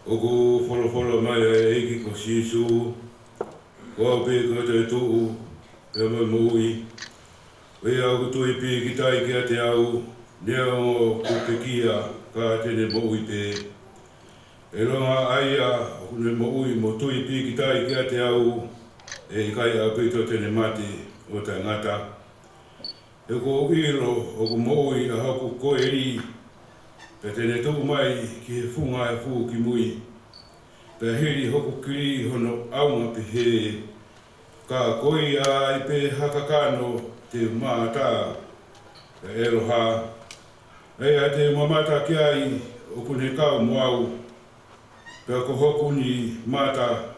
O ko wholo mai e eki ko sisu, ko au pe ko te tuu, pe mai mui. Wei au ko tui pi ki tai ki a te au, nea o ko te kia ka tene mui pe. E ronga aia o ne mui mo tui pi ki tai ki a te au, e kai a pito tene mati o te ngata. E ko ilo o ko mui a haku koe ri, pe tene tau mai ki he funga e fu ki mui. Pe hiri hoku kiri hono aunga pe he, ka koi a i pe hakakano te maata, pe eroha. Ea te mamata ki ai o kune kau moau, pe ko hoku ni mata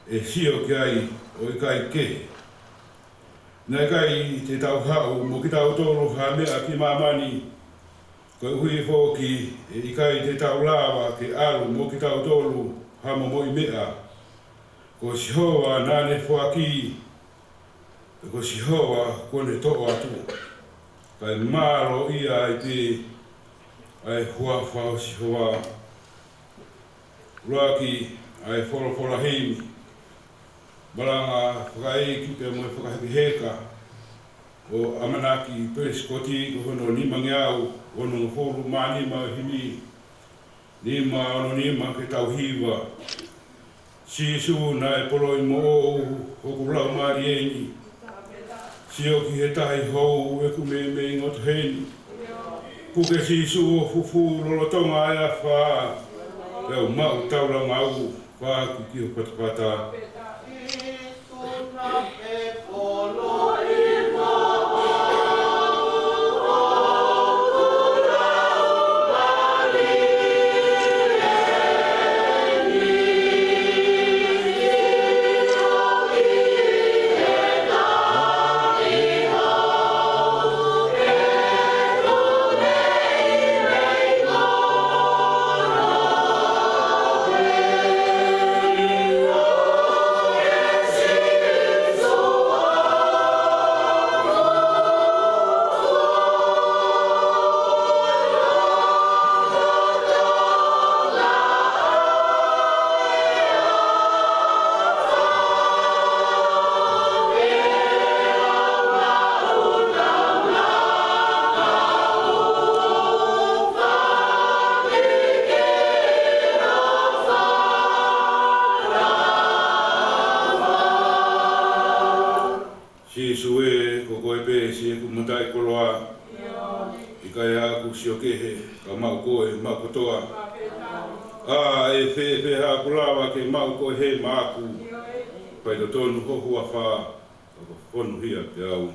e sio ki ai o i kai kehe. Nai kai te tau hau mo ki tau toro ha mea ki mamani, ko hui fōki e i kai te tau lawa ke alu mo ki tau toro ha mo moi mea. Ko sihoa nane fuaki, ko sihoa kone toa atu. Kai maro ia i te ai hua whao sihoa. Ruaki ai whora heimi. Malanga Fakaeiki pe moe whakaheki heka. O Amanaki Prescott ko hono nima ngiau, hono whoru manima himi. Nima ono nima ke tau hiwa. Sisu na e polo i mo o hoku lau mari eni. Sio ki he tahi hou e ku me ingot heni. Kuke sisu o fufu lolotonga ai a wha. Peo mau taura ngau, wha ki o patapata. Sue ko koe pe si ku matai koloa. I kai aku si o kehe ka mau koe mau kotoa. E fe ha kulawa ke mau koe he maaku. Pai to tonu hohu a wha. Ko whonu hia te au.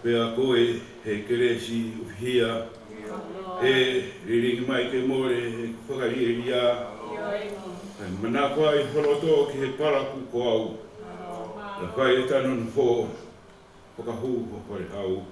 Pea koe he keresi uhia, riringi mai ke more he whakari e ria. Manakwa i holoto ki he paraku ko au. Na kai e tanon fo, whakahu ho kore au.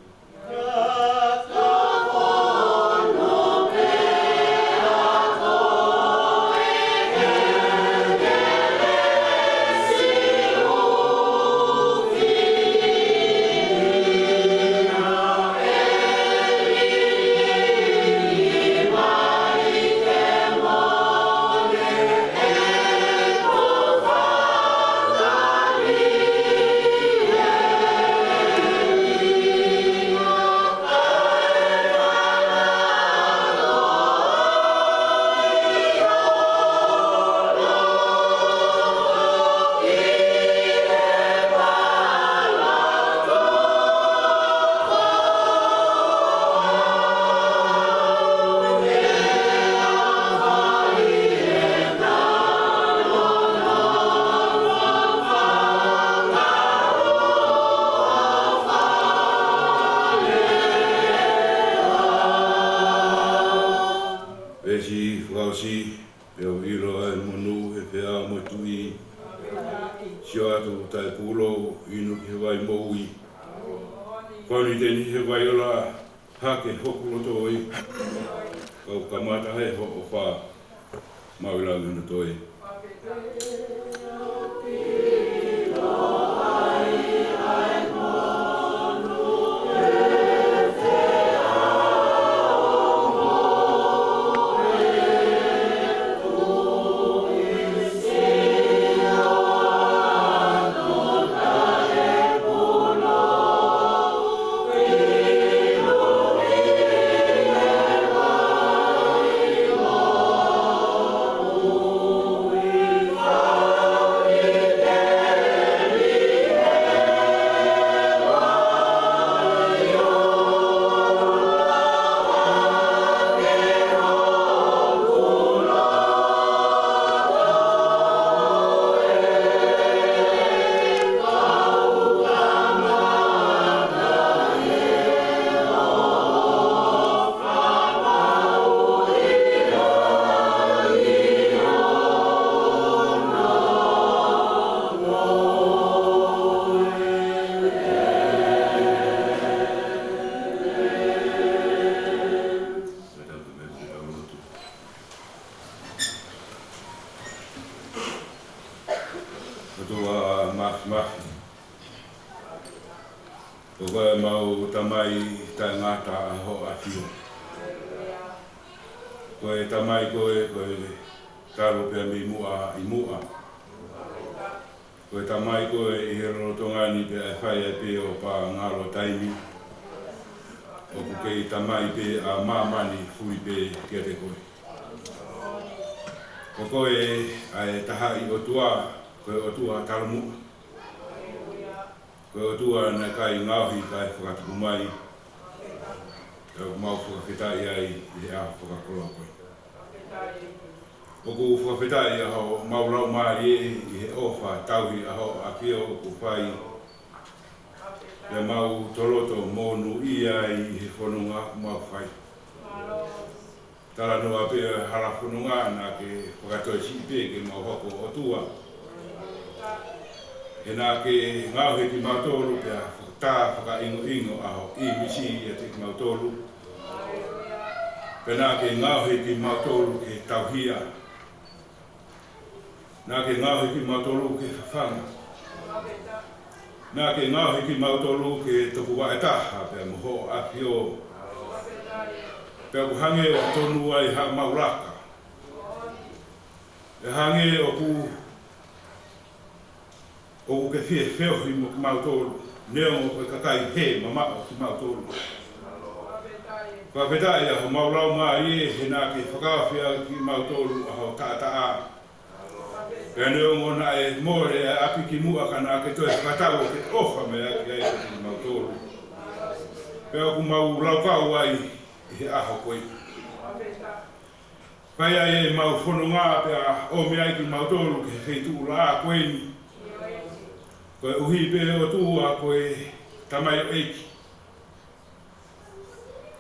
inu ki he vai moui. Koni teni he vai ola hake hoku roto i. Kau kamata he ho o wha maulau inu toi. Koe na kai ngauhi kai whakatumai. Mau whakawhetai ai i a whakakoloa koe. Oku whakawhetai aho maurau maari i he ofa tauhi aho a pio oku whai. Ia mau toroto monu ia i he whanunga mau whai. Tala noa pia hala whanunga na ke whakatoi sipe ke mau hoko o tua. E nā ke ngauhi ki mautolu pia tā whakaingo aho i misi i te ki mautolu. Pe nā ke ngauhi ki mautolu ke tauhia. Nā ke ngauhi ki mautolu ke whawhanga. Nā ke ngauhi ki mautolu ke toku waetaha pia moho apio. Pia ku hange o tonu ai ha mauraka. E hange o ku o ke fie feo hi mo ki mautolu, neo o kakai he mamao ki mautolu. Whakawhetai aho maulau mai e he nā ke whakawhia ki mautolu aho tātaa. Pea neo ngona e more e api ki mua ka nā ke toe whakatau o ke ofa me aki ai ki mautolu. Pea ku maulau kau ai he aho koe. Pai ai e mau whanunga pea o me ai ki mautolu ke wheitu la a koeni. Koe uhi pe o tua koe tamai o eiki.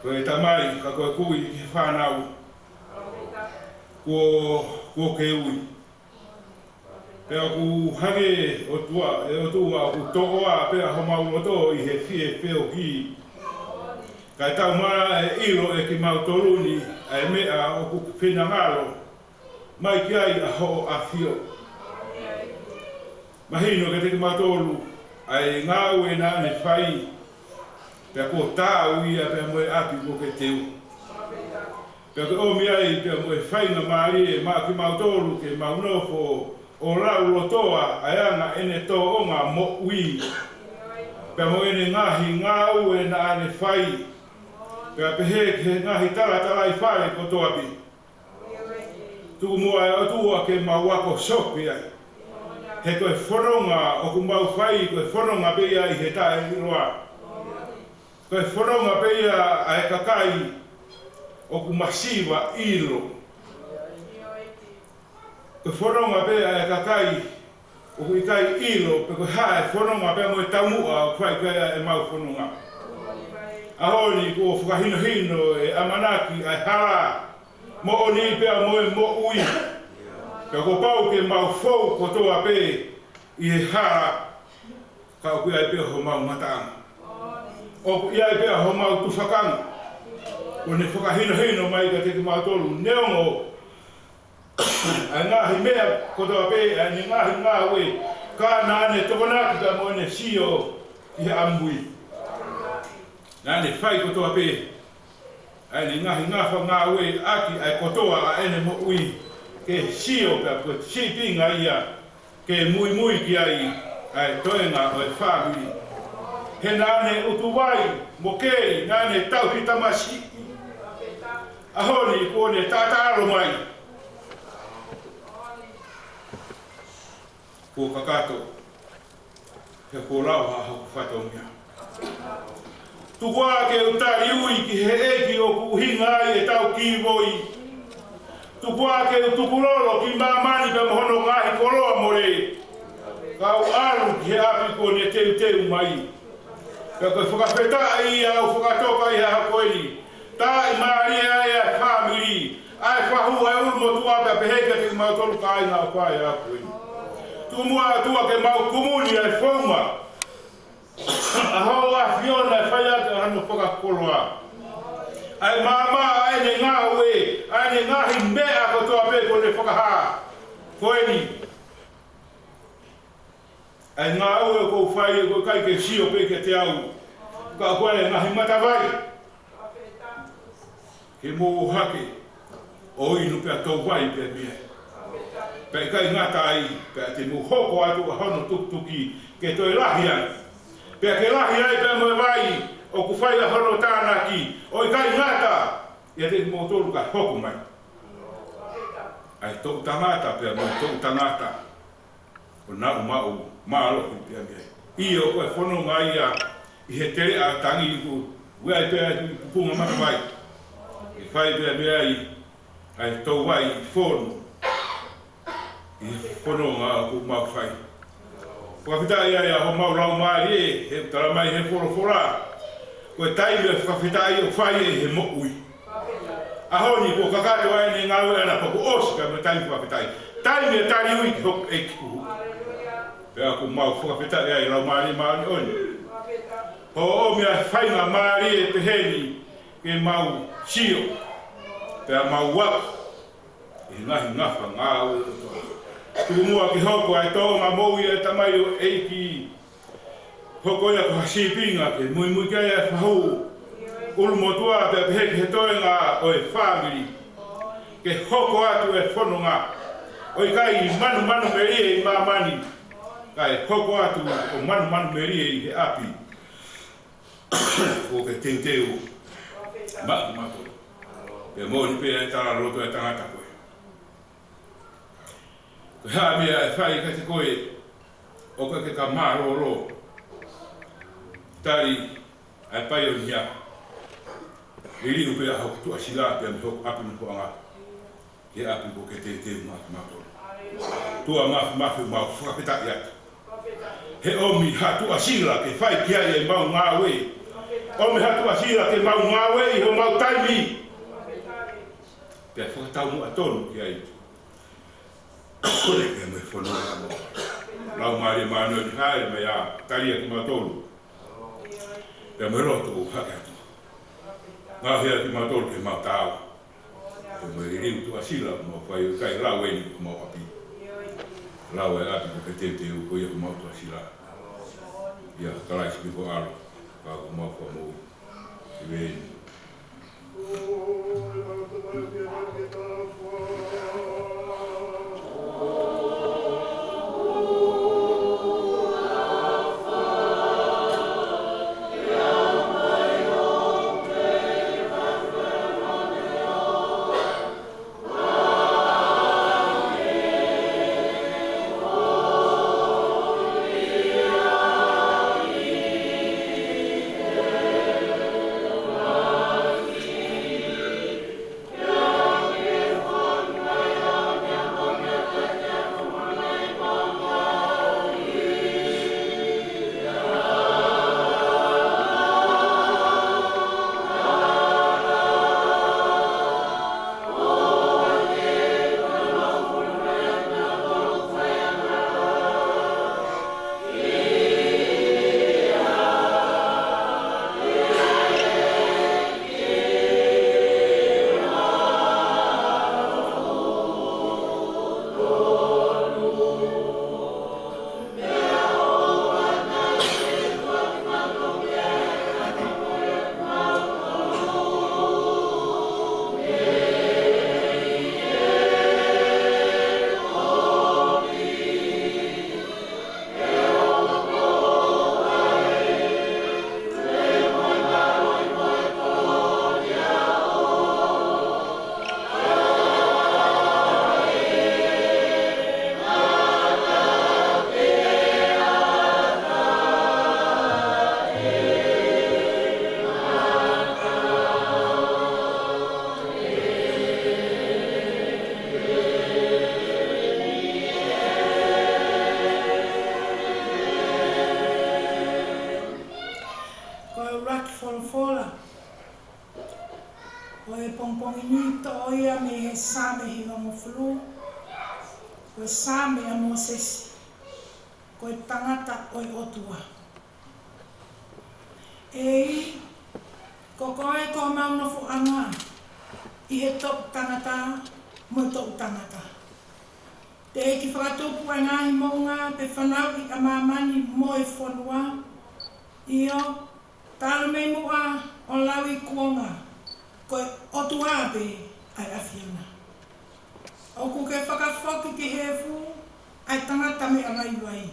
Koe tamai ka koe kui ki whanau. Ko ke ui. Pea ku hange o tua ku toa pea homau o to i he fie peo ki. Kai tau maa e ilo e ki mautoluni e mea o ku whenangalo. Mai ki ai aho a fio. Mahino ke te matolu ai ngau e na ne whai pia ko tāu ia pia moe api ko ke teu. Pia ko omi ai pia moe whai na maari e maa ki mautolu ke maunofo o rau lotoa ai anga ene tō onga mo ui. Pia moe ene ngahi ngau e na ne whai. Pia pehe ke ngahi tala i whare ko toapi. Tuku mua e otua ke mauako sopi ai. He koe whanonga o ku mau whai, koe whanonga peia i he tae roa. Koe whanonga peia a he kakai o ku masiva ilo. Koe whanonga peia a he kakai o ku ikai ilo, pe koe hae whanonga peia moe taumua o kwai peia e mau whanonga. Ahoni ko whakahino e Amanaki ai hara mo o ni peia moe mo ui. Ka ko pau ke mau fou ko toa pe i he hara Ka ku ia pe ho mau mata. O ku ia pe ho mau tu fakanga. O ne whakahino mai ka te mau tolu neongo. Ai ngahi mea kotoa pe, ai ni ngahi ngā we. Ka nāne Tokonaki ka mo ne sio i ambui. Nāne whai kotoa pe. Ai ni ngahi ngā we aki ai kotoa a ene mo ui. Ke sio ka ko sipinga ia. Ke mui ki ai. Ai toenga o e whāmiri. He nāne utuwai mo keri nāne tau hitamasi. Ahoni ko ne tātaro mai. Ko kakato. He ko lau haku whatongia. Tukua ke utari ui ki he eki o kuhinga ai e tau kiwoi. Tukua ke utukulolo ki mamani pe mohono ngahi koloa more. Kau aru ki he api ko ne teu mai. Ka koe whakawheta ia au whakatoka ia hakoeni. Tai maria ia family. Ai whahu ai Kolomotu'A pe peheka te mau tolu ka ai ngā whae hakoeni. Tumua tua ke mau kumuni ai whauma. Aho a Fiona e whai ake hano whakakoloa. Ai mama ai ne ngā ue, ai ne ngahi mea kotoa pe ko ne whakaha. Koeni. Ai ngā ue ko whai ko kai ke sio pe ke te au. Ka koe ngahi matawai. Ke mō hake. O inu pe a tau wai pe mea. Pe kai ngata ai, pe a te muhoko atu a hono tuktuki ke toi lahi ai. Pe a ke lahi ai pe moe vai, o ku whai a hono tānaki, o i kai ngata, ia te mō tolu ka hoko mai. Ai tō tangata pe a moe tō tangata, o nau mau, maaloku pe a mea. I o koe whono ngai a, i he tere a tangi i ku, wea i pe a kupunga mata vai. I whai pe a mea i, ai tō wai i whono. I whono ngā ku mau whai. Whakawhita ia ho mau lau mai e, he tala mai he whorofora. Koe taime whakawhita i o whai e he mokui. Ahoni ko kakato ai ne ngā ue ana paku osika me taime whakawhita i. Taime e tari ui ki hoku e ki uhu. Pea ku mau whakawhita ia i lau mai maani oni. Ho o mea whai ngā mai e te heni ke mau sio. Pea mau waku. I ngahi ngawha ngā ue o toa. Tukumua ki hoko ai tō ngā moui e tamai o eiki. Hoko ia ko hasipinga ke mui kia ia whahu. Kolomotu'A pe peheki he toenga o e family. Ke hoko atu e whanonga. O i kai manu merie i mamani. Kai hoko atu o manu merie i he api. O ke teuteu. Mato. Pe mōni pe e tala roto e tangata koe. Ha mea e whai ka te koe o ka ke ka māroro. Tari ai pai o nia. E riu pe a hoku tua sila pe a mi hoku api nuku anga. Ke api ko ke te mato. Tua mafu mau whakapeta i atu. He omi ha tua sila ke whai kia i e mau ngā we. Omi ha tua sila ke mau ngā we i ho mau taimi. Pe a whakatau mua tonu ki ai. Kore ke me whono e mo. Lau maari maano ni haere me a taria ki matolu. Pe me roto u hake atu. Ngā hea ki matolu ke mau tāua. Pe me riu tu asila mo whai kai lau e ni ku mau api. Lau e api ko ke te u ko ia ku mau tu asila. Ia kalaisi ki ko alo. Ka ku mau wha mou. I veni. whakafola. O e pongpongi nui to o ia me he same hi ngamo flu. Ko e same a Mosesi. Ko e tangata o e otua. E ko koe ko mauna fu anga. I he tok tangata, mo tok tangata. Te e ki whakatupu ai ngahi mounga pe whanau i a mamani mo e whanua. Io, talo mei mua o lawi kuonga, koe otua pe ai awhiana. O ku ke whakawhoki ki hefu, ai tangata me arai wai.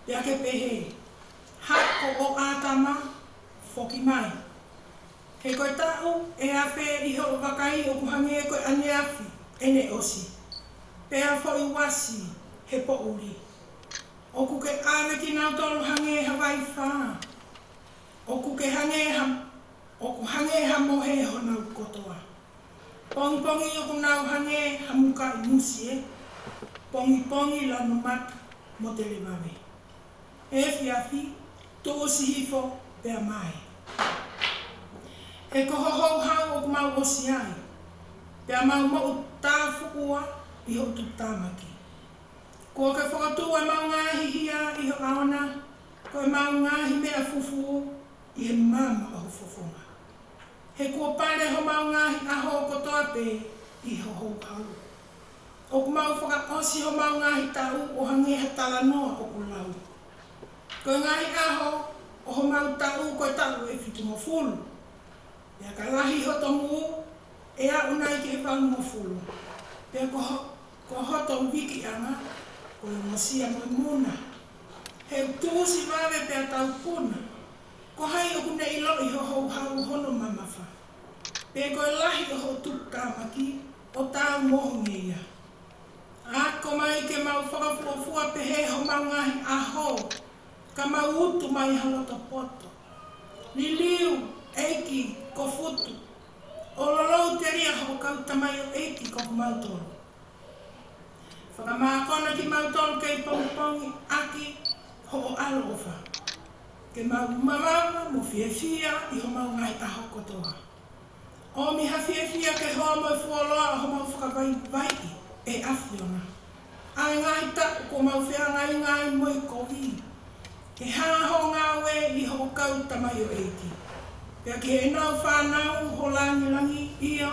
Pea ke pehe, hako o ātama, whoki mai. He koe tau, e awhe i ho wakai o kuhange e koe ane awhi, ene osi. Pea fo i wasi, he po uri. O ku ke awe ki nau tolu hange Hawaii wha. O ku ke hange ha mohe honau kotoa. Pongi pongi o ku nau hange ha muka i musie. Pongi pongi la numat mo te lewawe. E fiafi, tō sihifo pea mai. E ko hohou hau o ku mau osi ai. Pea mau mo tāwhukua i ho tu tāmaki. Ko ke whakatua mau ngahi hia i ho aona, ko mau ngahi mea fufu i he mama o fufunga. He kua pare ho mau ngahi aho kotoa pe i ho hou hau. O ku mau whakaosi ho mau ngahi tau o hange ha tala noa o ku lau. Ko ngahi aho o ho mau tau ko tau e whitu mo fulu. Pea ka lahi ho tongu e a unai ki he pau mo fulu. Pea ko hoto wiki anga, ko e mosia mo muna. He tūsi wawe pea tau puna. Ko hai o kune ilo i ho hou hau hono mamafa. Pea ko e lahi o ho tuk tāmaki o tau mohonge ia. A ko mai ke mau whakafuafua pe he ho mau ngahi aho. Ka mau utu mai halota poto. Ni liu, eiki, ko futu. O lolou te ria ho kau tamai o eiki ko mau toro. Whakamākona ki mau tolu kei pongi aki ho o alo ofa. Ke mau mamama mo fiefia i ho mau ngai aho kotoa. O mi ha fiefia ke hoa mo fuoloa ho mau whakawai vai e awhiona. Ai ngai taku ko mau whea ngai mo i kohi. Ke haho ngā we i ho kau tamai o eiki. Pea ke he nau whanau ho langi ia.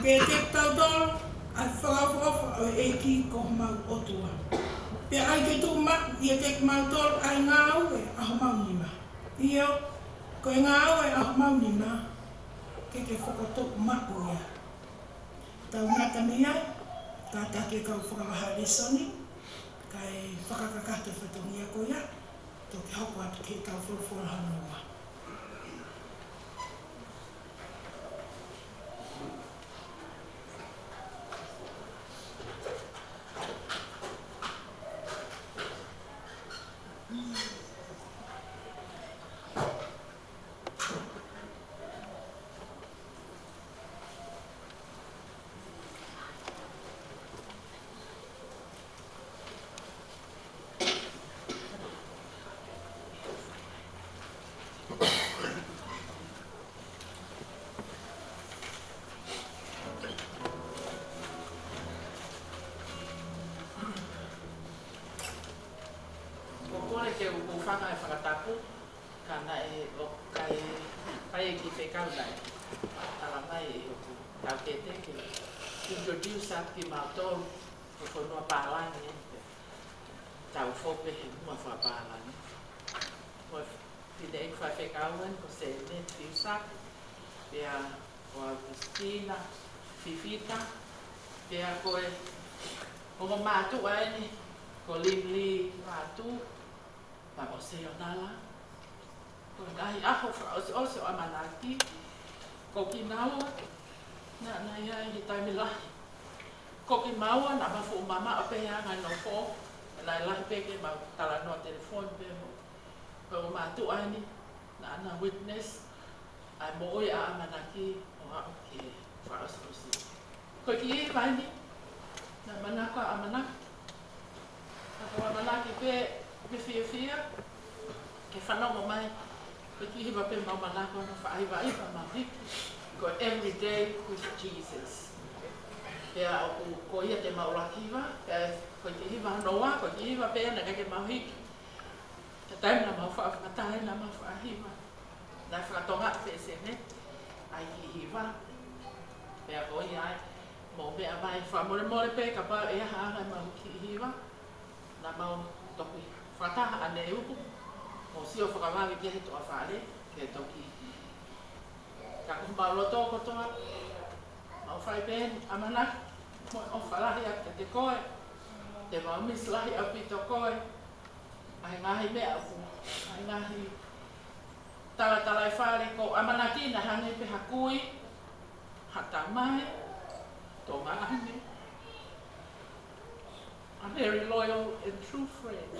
Ke te tau tolu. Ai whakawhawha o eiki ko mau otua. Pea ai ke tū mak i e tek mau tolu ai ngā ue a ho mau nima. Io, ko e ngā ue a ho mau nima, ke whakatok mak o ia. Tau ngata mi ai, ka take kau whakawahare soni, ka e whakakakate whatongia ko ia, tō ke hoko atu ke kau whulwhula hanoa. Ke o whanga e whakatapu, kana e o kai ki whekau nei. Tala mai e o tau kete ke introduce at ki mātou o whanua pālangi e tau whope he mua whapālangi. Ko pide e whai whekau en ko se ne tiusak, pia o Augustina, Fifita, pia ko e o mātua eni, ko Limli mātua, ma o se o nala. Ko ngahi aho o se o Amanaki. Ko ki naua, na ia i taimi lahi. Ko ki maua, na mafu mama o pehe anga no fo. Na lahi peke ma tala noa telefon pe mo. Ko o mātu aini, na ana witness. Ai mo oi a Amanaki o a o ke whaosi. Ko ki e vaini, na manako a Amanaki. Na ko Amanaki pe fia, ke whanongo mai, Ki hiwa pe mamanako na whaiva mahi. Ko every day with Jesus. Pea ko ia te maurakiwa, pea ko ki hiwa noa, ko ki hiwa pea na kake mahi. Te taim na mau whaafakatai na mau whaahiwa. Na whakatonga te sene, ai ki hiwa. Pea ko ia ai, mo mea mai whamore pe ka pao ea haanga mau ki hiwa. Na mau toki whataha ane uku. Mo sio whakawawi kia he toa whare, ke toki. Ka kumbao loto kotoa, mau whai pen Amanaki, mo o whalahi a te koe, te mau mislahi a pito koe, ai ngahi mea uku, ai ngahi tala whare ko Amanaki na hange pe hakui, hata mai, tō maane. A very loyal and true friend.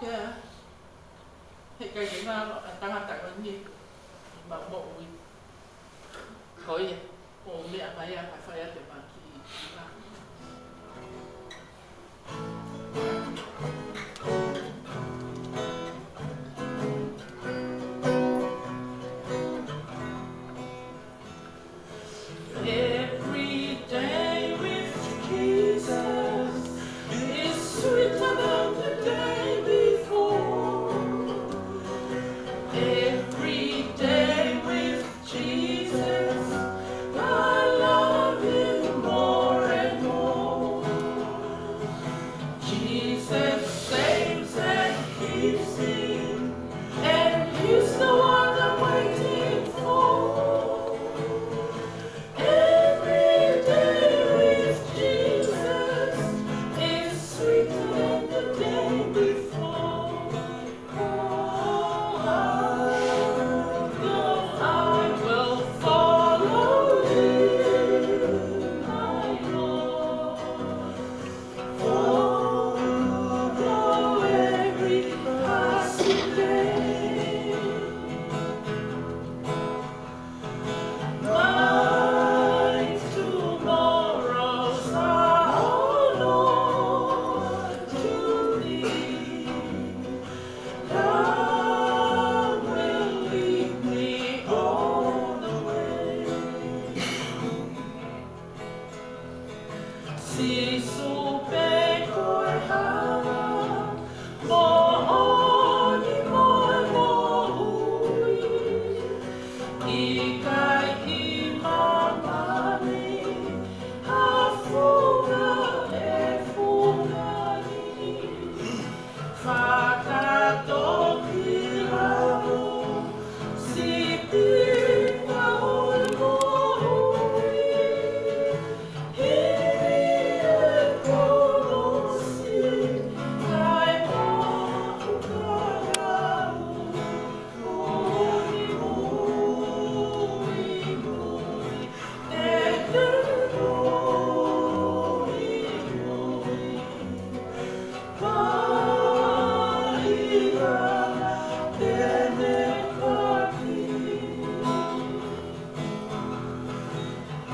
Yeah. He kai ke ngā tangata ko ni ma mo ui. Ko ia, o mea mai a ka whai ate maki i ngā. Every day with Jesus is sweeter than the day before. Every day with Jesus, I love Him more and more. Jesus saves and keeps me, and He's the one I'm waiting for. Every day with Jesus is sweeter than the day before. I will follow Him, my Lord. Follow every passing day. My tomorrows are Lord to Thee. God will lead me all the way. Si supe koe hana, mo oni hui. I kai I mamani, hafunga e fungani. Whakatoki rau, si pika oi mohui. Hiri e kolosi, kai mahu karau. Mui, mui, mui, te te mui, mui. Paira tene kaki.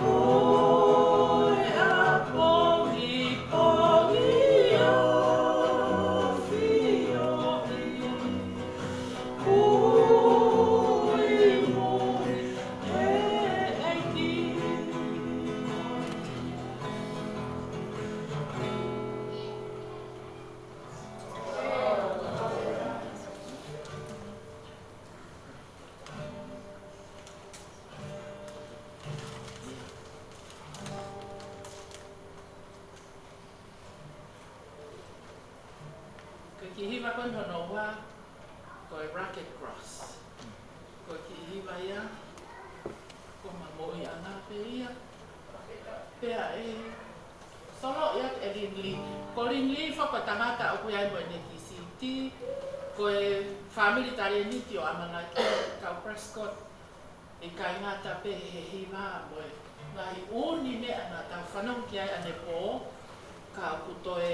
Oi a pongi pongi a fioi. Ui mui e eiki. Ko ki hiwa koe nonoa, koe Rocket Cross. Ko ki hiwa ia, ko mamoi ana pe ia. Pea e, solo ia e rinli. Ko rinli whakatangata o koe ai moe ne ki siti. Koe family tare niti o Amanaki, kau Prescott. E kai ngata pe he hiwa moe. Ngai uni mea na tau whanau ki ai ane po, ka kutoe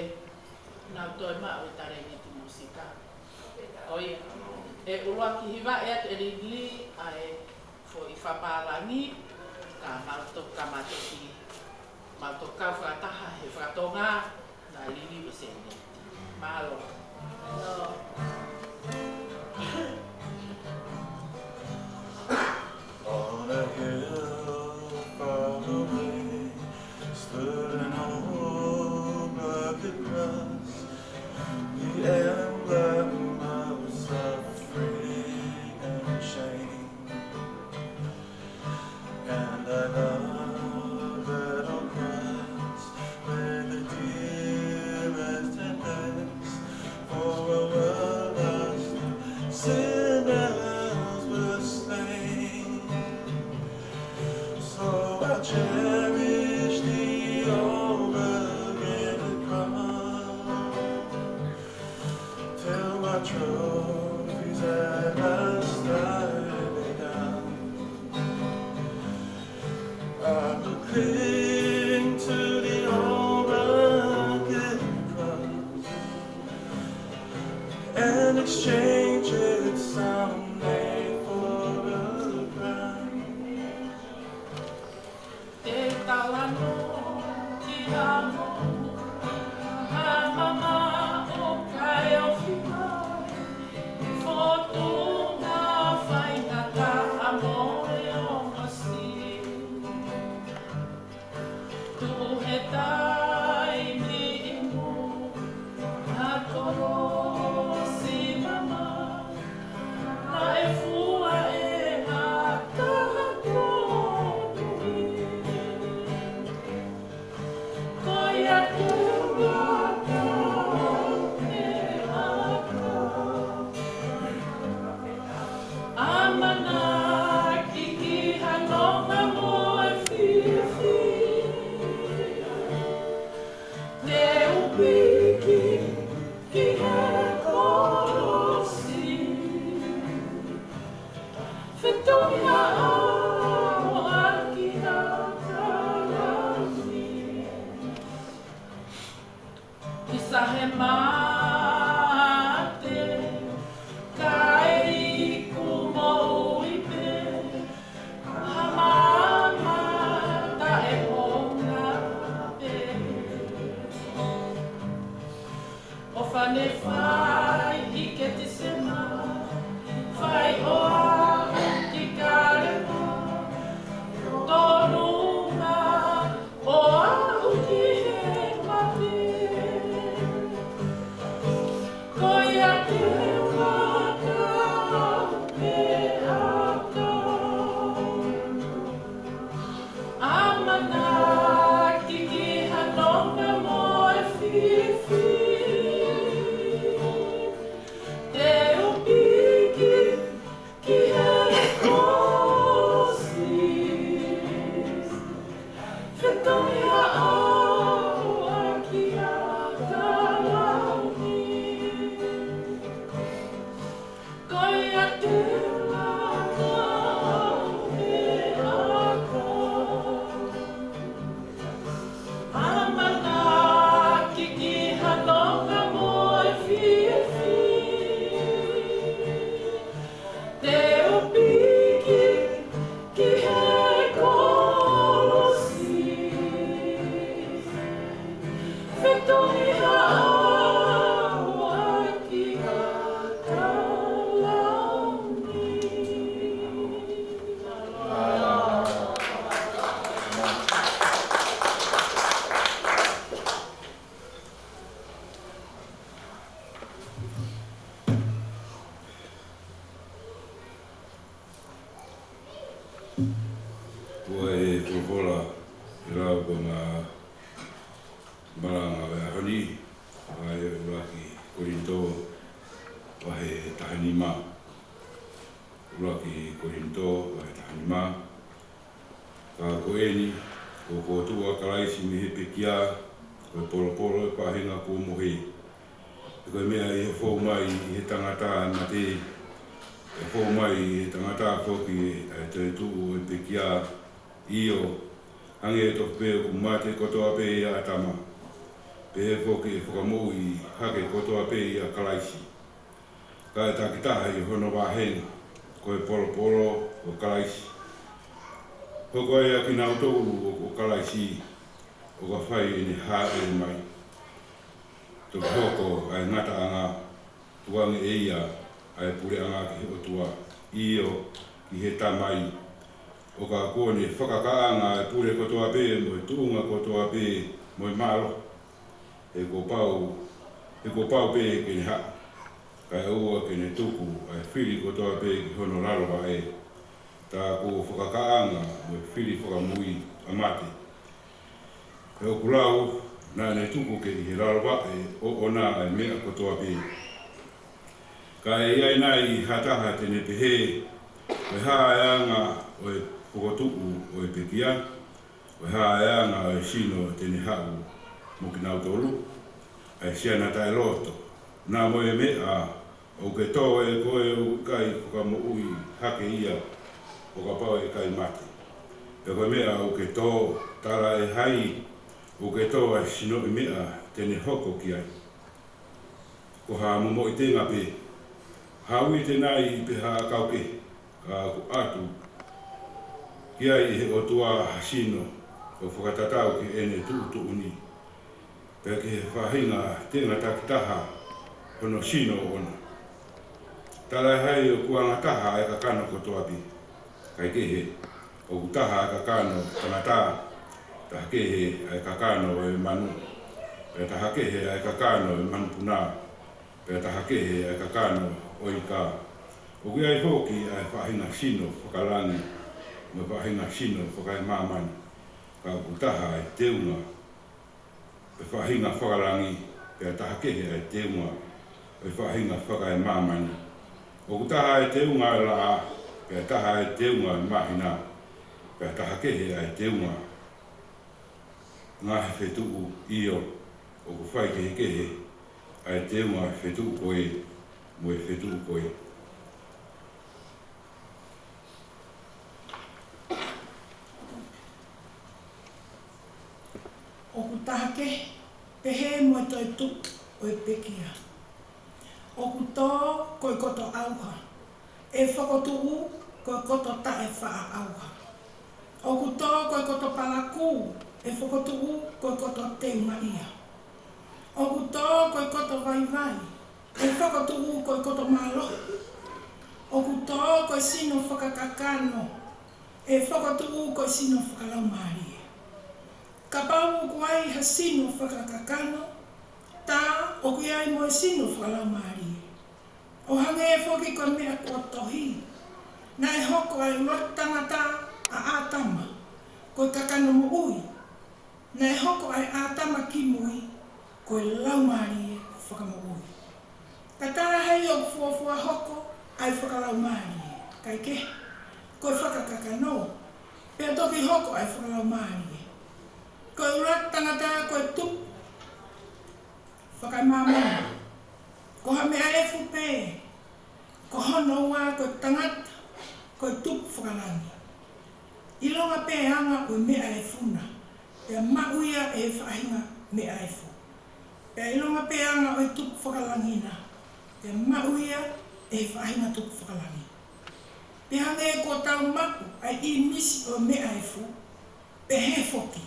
nau toi mao i tare niti musika. Oi, e urua ki hiwa e atu e rinli ai fo I whapalangi, ka mautoka matoki, mautoka whakataha he whakatonga, na lili o sene. Mahalo. trophies at last lay down. I will cling to the old rugged cross and exchange it someday for a crown. Te talano ki amo, mama o kai o fina, fortuna faina ka amore o masi. Tu he tai mi imu, na koro si mama, na e fua e na kaha koni. Koia te waka e aka, Amanaki ki hanonga mo e whiwhi. Te upiki ki he korosi, Whetūnia ao aki a karani. I sahe mate, kai iku mo i pe, hamama ta e honga pe. O whane whai i ke te sema, whai oa ki karema, tōrunga o au ki he mate. Koia te waka e aka, Amanaki ki hanonga mo e whiwhi. Te upiki ki he korosi, Whetūnia ao aki a karani. Koia te waka e aka, Amanaki ki hanonga mo e whiwhi. Te upiki ki he korosi, Whetūnia ao aki a karani. Ua e kōpola I rau ko ngā Malangai ahoni, ai ua ki Korinto, wahe tahanima. Ua ki Korinto, wahe tahanima. Ka koeni, ko kōtua karaisi mi he pekia, koe polo e pahinga ko mohi. E koe mea I he whou mai I he tangata mate, e whou mai I he tangata koki e te tuu e pekia io, hange e tofu peo ku mate kotoa pe I a tama. Pe he koki e whakamou I hake kotoa pe I a karaisi. Ka e takitaha I hono wahenga, koe polo o karaisi. Hoko ai a ki nau touru o karaisi, o ka whai I ni hae mai. Toki hoko ai ngata anga, tuangi e ia, ai pure anga ki o tua io ki he tamai. O ka kone whakakaanga e pure kotoa pe, mo e tuunga kotoa pe, mo e malo. E ko pau pe ke ni ha. Kai ua ke ne tuku, ai whiri kotoa pe ki hono raloha e. Tā ko whakakaanga, mo e whiri whakamui amate. E o kulau, nā ne tuku ke I he raloha e o ona ai mea kotoa pe. Ka e iai nai hataha tene pehe, o e hāeanga o e pokotuku o e pekia, o e hāeanga o e sino tene hau mo ki nau tolu, ai siana tai loto. Nā mo e mea O ke tō e koe o kai whakamo ui hake ia o ka pau e kai mate. E koe mea o ke tō tara e hai o ke tō ai sino i mea tene hoko ki ai. Ko ha momo i tenga pe, haui te nai pe ha kauke ka ku atu ki ai he o tua hasino o whakatatau ki ene tu uni. Pea ke whahinga tenga takitaha hono sino ona. Tara hai o kuanga taha e ka kano kotoa pi. Kai kehe, o kutaha e ka kano tangata, taha kehe e ka kano e manu. Pea taha kehe e ka kano e manu puna. Pea taha kehe e ka kano o i ka. O ki ai hoki e whahinga sino whakalangi, me whahinga sino whakai mamani. Ka kutaha e teunga, e whahinga whakalangi, pea taha kehe e teunga, e whahinga whakai mamani. O kutaha e teunga e la, pea taha e teunga e mahina, pea taha kehe e teunga. Ngā he whetuu io, o ku whai kehe kehe, e teunga e whetuu koe, mo e whetuu koe. O ku tahake, pehe mo e toi tuku o e pekia. O ku tō koe koto auha, e whakotuu koe koto ta e wha auha. O ku tō koe koto palaku, e whakotuu koe koto teunga ia. O ku tō koe koto vai vai, e whakotuu koe koto malo. O ku tō koe sino whakakakano, e whakotuu koe sino whakalaumari. Ka pau ku ai ha sino whakakakano, tā o kui ai mo e sino whakalaumari. O hange e whoki koe mea kua tohi, na e hoko ai ulot tangata a ātama, koe kakano mo ui, na e hoko ai ātama ki mui, koe laumari e whakamo ui. Ka tara hei o fuafua hoko ai whakalaumari e, kai ke, koe whakakakano, pia toki hoko ai whakalaumari e. Koe urat tangata koe tup, whakai mamona, ko ha mea e fupe, ko hono wā koe tangata, koe tup whakalangi. I longa pe anga o mea e funa, pia mauia e whahinga mea e fu. Pia i longa pe anga o tup whakalangina, pia mauia e whahinga tup whakalangi. Pia hange e ko tau maku ai I misi o mea e fu, pe he foki.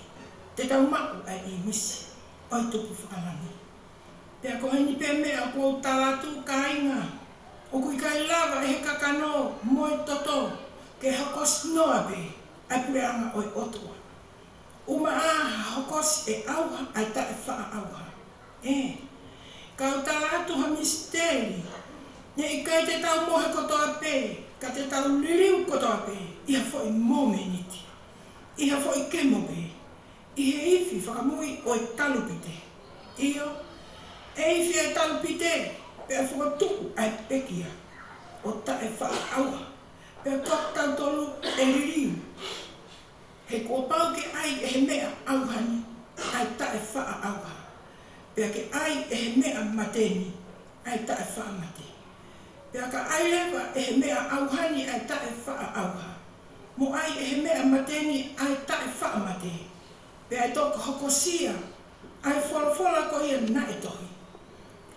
Te tau maku ai I misi, oi tupu whakalangi. Pea ko hini pe mea ko talatu ka inga, o kui kai lava e he kakano moi toto, ke hokos noa pe, ai pureanga oi otua. Uma a hokos e auha, ai ta e wha auha. Kau talatu ha misteri, ne I kai te tau mohe kotoa pe, ka te tau liriu kotoa pe, iha fo I momeniti, iha fo I kemo pe. I he iwi whakamui o e talupite. Io, e iwi e talupite, pea whakatuku ai pekia, o ta e wha auha, pea kok tau tolu e liriu. He kua pau ke ai e he mea auhani, ai ta e wha auha. Pea ke ai e he mea mateni, ai ta e wha mate. Pea ka ai lewa e he mea auhani, ai ta e wha auha. Mo ai e he mea mateni, ai ta e wha mate. Pea e toka hokosia, ai whalafola ko ia na e tohi.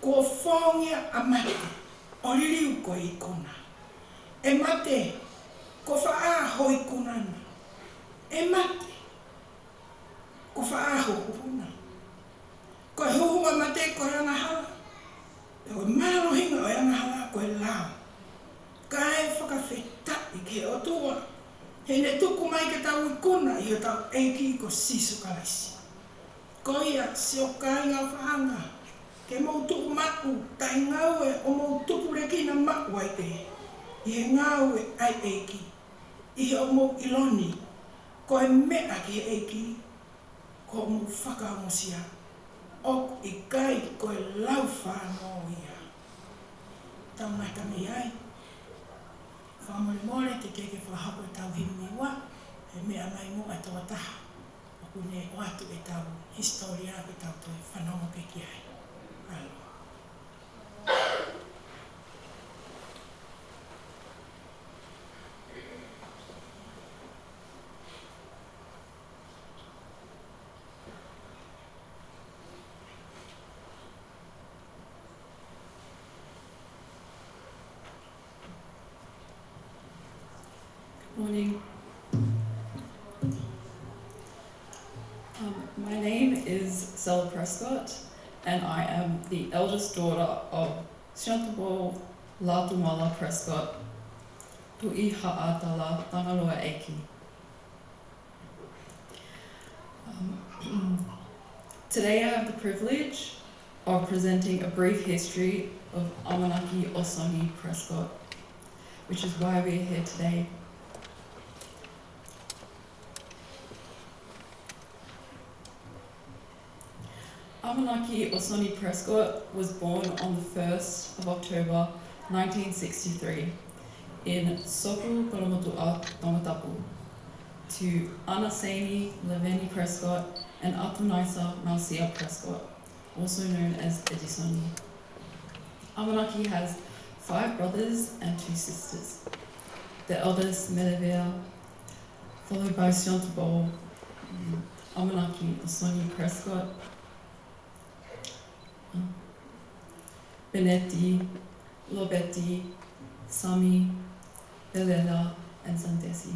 Ko whaongia a mate, o liriu ko I kona. E mate, ko whaaho I kunana. E mate, ko whaaho huhuna. Ko e huhunga mate ko e angahala. E ko marohinga o e angahala ko e lao. Ka e whakawheta I ke o tua. He ne tuku mai ke tau I kuna I o tau eiki ko sisu kalaisi. Ko ia se o kai ngā whahanga. Ke mau tuku maku tai ngau e o mau tuku rekina maku ai te. I he ngau e ai eiki. I he o mau iloni. Ko e mea ki he eiki. Ko mau whakaongosia. O I kai ko e lau whanau ia. Tau mai tami ai. Whamore te keke whahako e tau himi wa, e mea mai mo a toa taha. O kune o atu e tau historia e tau toi whanonga peki ai. Aloha. Morning. My name is Prescott, and I am the eldest daughter of Shantabo Latumala Prescott, Tu'i Ha'atala Tangalua Eiki. Today I have the privilege of presenting a brief history of Amanaki Osoni Prescott, which is why we're here today. Amanaki Osoni Prescott was born on the 1st of October 1963 in Soku Kolomotu'A, Tongatapu, to Anasani Leveni Prescott and Atunaisa Mausia Prescott, also known as Edisoni. Amanaki has 5 brothers and 2 sisters. The eldest, Melevea, followed by Siontabo, Amanaki Osoni Prescott, Benetti, Lobetti, Sami, Belela, and Santesi.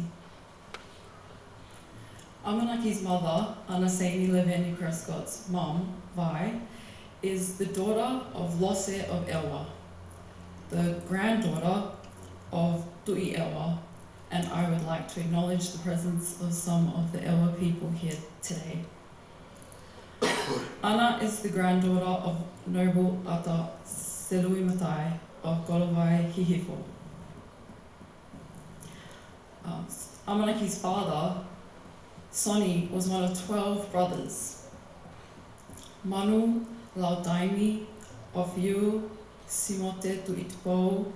Amanaki's mother, Anasani Leveni Prescott's mom, Vai, is the daughter of Lose of Elwa, the granddaughter of Tu'i Elwa, and I would like to acknowledge the presence of some of the Elwa people here today. Ana is the granddaughter of Noble Ata Selui Matai of Golovai Hihifo. Amanaki's father, Soni, was one of 12 brothers. Manu, Laudaimi, Ofiu, Simote Tuitpo,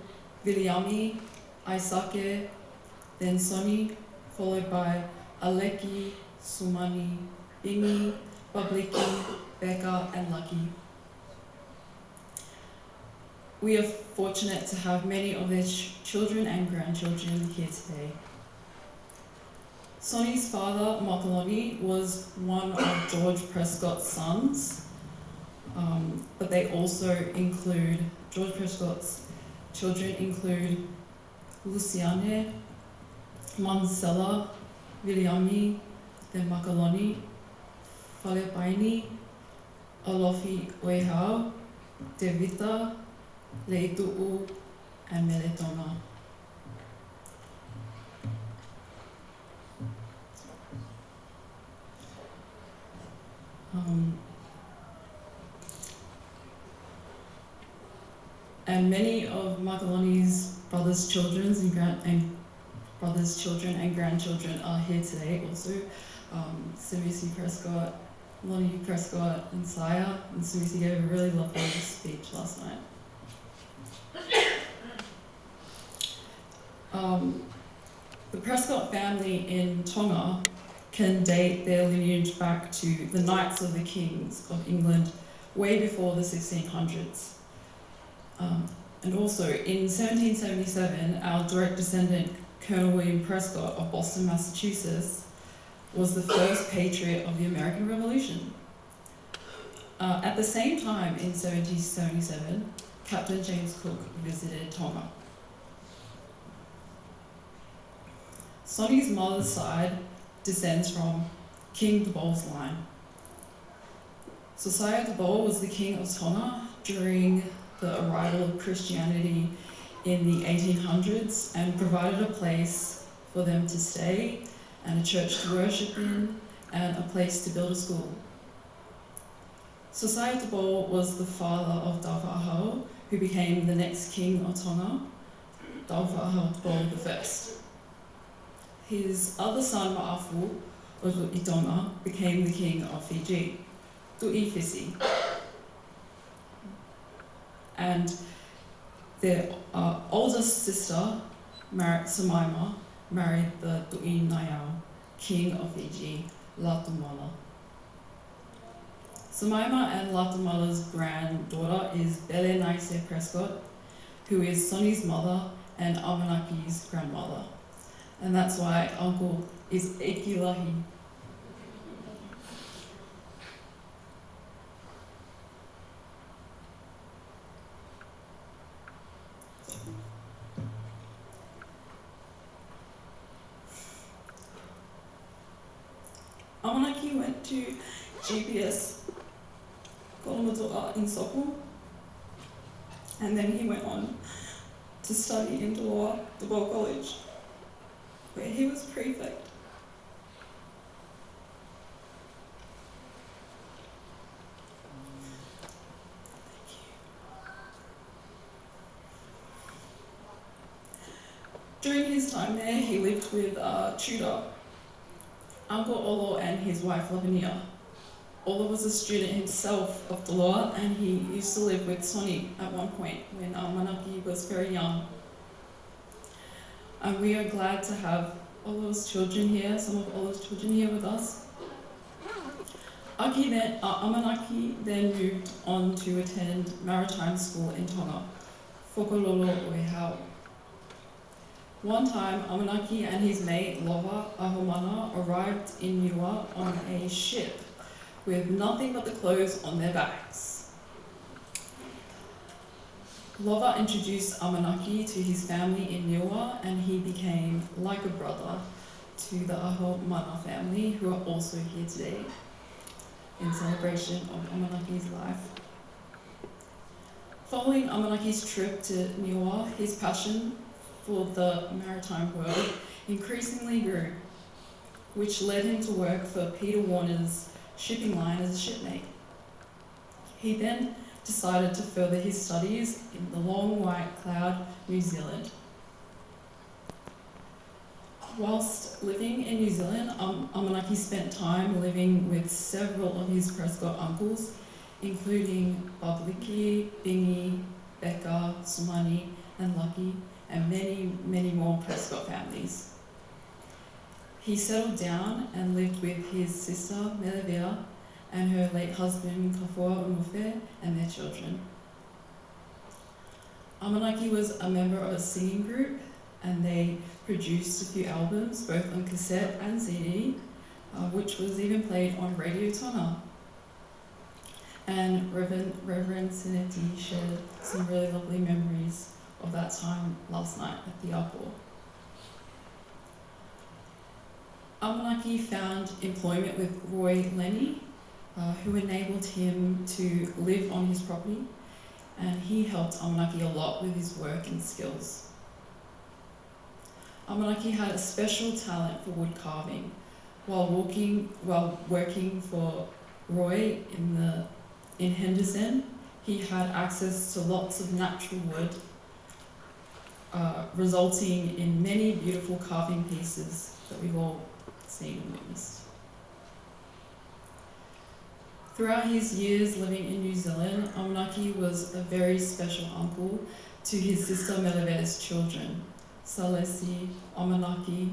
Viliami, Aisake, then Soni, followed by Aleki, Sumani, Bingi, Babliki, Becca, and Lucky. We are fortunate to have many of their children and grandchildren here today. Soni's father, Makaloni, was one of George Prescott's sons, but they also include, George Prescott's children include Luciane, Mansella, Viliami, then Makaloni, Falepaini, Olofi Oehau, Devita, Leitu'u, and Meletonga. And many of Makaloni's brothers' children and grandchildren are here today also. Sumisi Prescott, Lonnie Prescott, and Saya. And Sumisi gave a really lovely speech last night. The Prescott family in Tonga can date their lineage back to the Knights of the Kings of England way before the 1600s. And also in 1777, our direct descendant, Colonel William Prescott of Boston, Massachusetts, was the first patriot of the American Revolution. At the same time, in 1777, Captain James Cook visited Tonga. Soni's mother's side descends from King Debo's line. Josiah Debo was the king of Tonga during the arrival of Christianity in the 1800s and provided a place for them to stay and a church to worship in and a place to build a school. Josiah Debo was the father of Dawha'ahau, who became the next king of Tonga, Dawha'ahau Debo I. His other son, Ma'afu, of Itonga, became the king of Fiji, Tu'ifisi. And their oldest sister, Samaima, married the Tu'i Nayau, king of Fiji, Latumala. Samaima and Latumala's granddaughter is Bele Naise Prescott, who is Soni's mother and Amanaki's grandmother. And that's why uncle is Ekilahi. Amanaki went to GPS Kolomotu'A in Soko, and then he went on to study in law, the Law College, where he was prefect. During his time there, he lived with tutor, Uncle Olo and his wife Lavinia. Olo was a student himself of the law, and he used to live with Sune at one point when Amanaki was very young. And we are glad to have Olo's children here, some of Olo's children here with us. Amanaki then moved on to attend maritime school in Tonga, Kolomotu'A. One time, Amanaki and his mate Lova Ahomana arrived in Niua on a ship with nothing but the clothes on their backs. Lova introduced Amanaki to his family in Niua, and he became like a brother to the Ahomana family, who are also here today in celebration of Amanaki's life. Following Amanaki's trip to Niua, his passion for the maritime world increasingly grew, which led him to work for Peter Warner's shipping line as a shipmate. He then decided to further his studies in the Long White Cloud, New Zealand. Whilst living in New Zealand, Amanaki spent time living with several of his Prescott uncles, including Babliki, Bingi, Becca, Sumani, and Lucky, and many, many more Prescott families. He settled down and lived with his sister Melevia and her late husband Kafua Umufe and their children. Amanaki was a member of a singing group, and they produced a few albums, both on cassette and CD, which was even played on Radio Tonga. And Reverend Sinetti shared some really lovely memories of that time last night at the Apple. Amanaki found employment with Roy Lenny, who enabled him to live on his property, and he helped Amanaki a lot with his work and skills. Amanaki had a special talent for wood carving. While working for Roy in Henderson, he had access to lots of natural wood, resulting in many beautiful carving pieces that we've all seen and witnessed. Throughout his years living in New Zealand, Amanaki was a very special uncle to his sister Meleve's children, Salesi, Amanaki,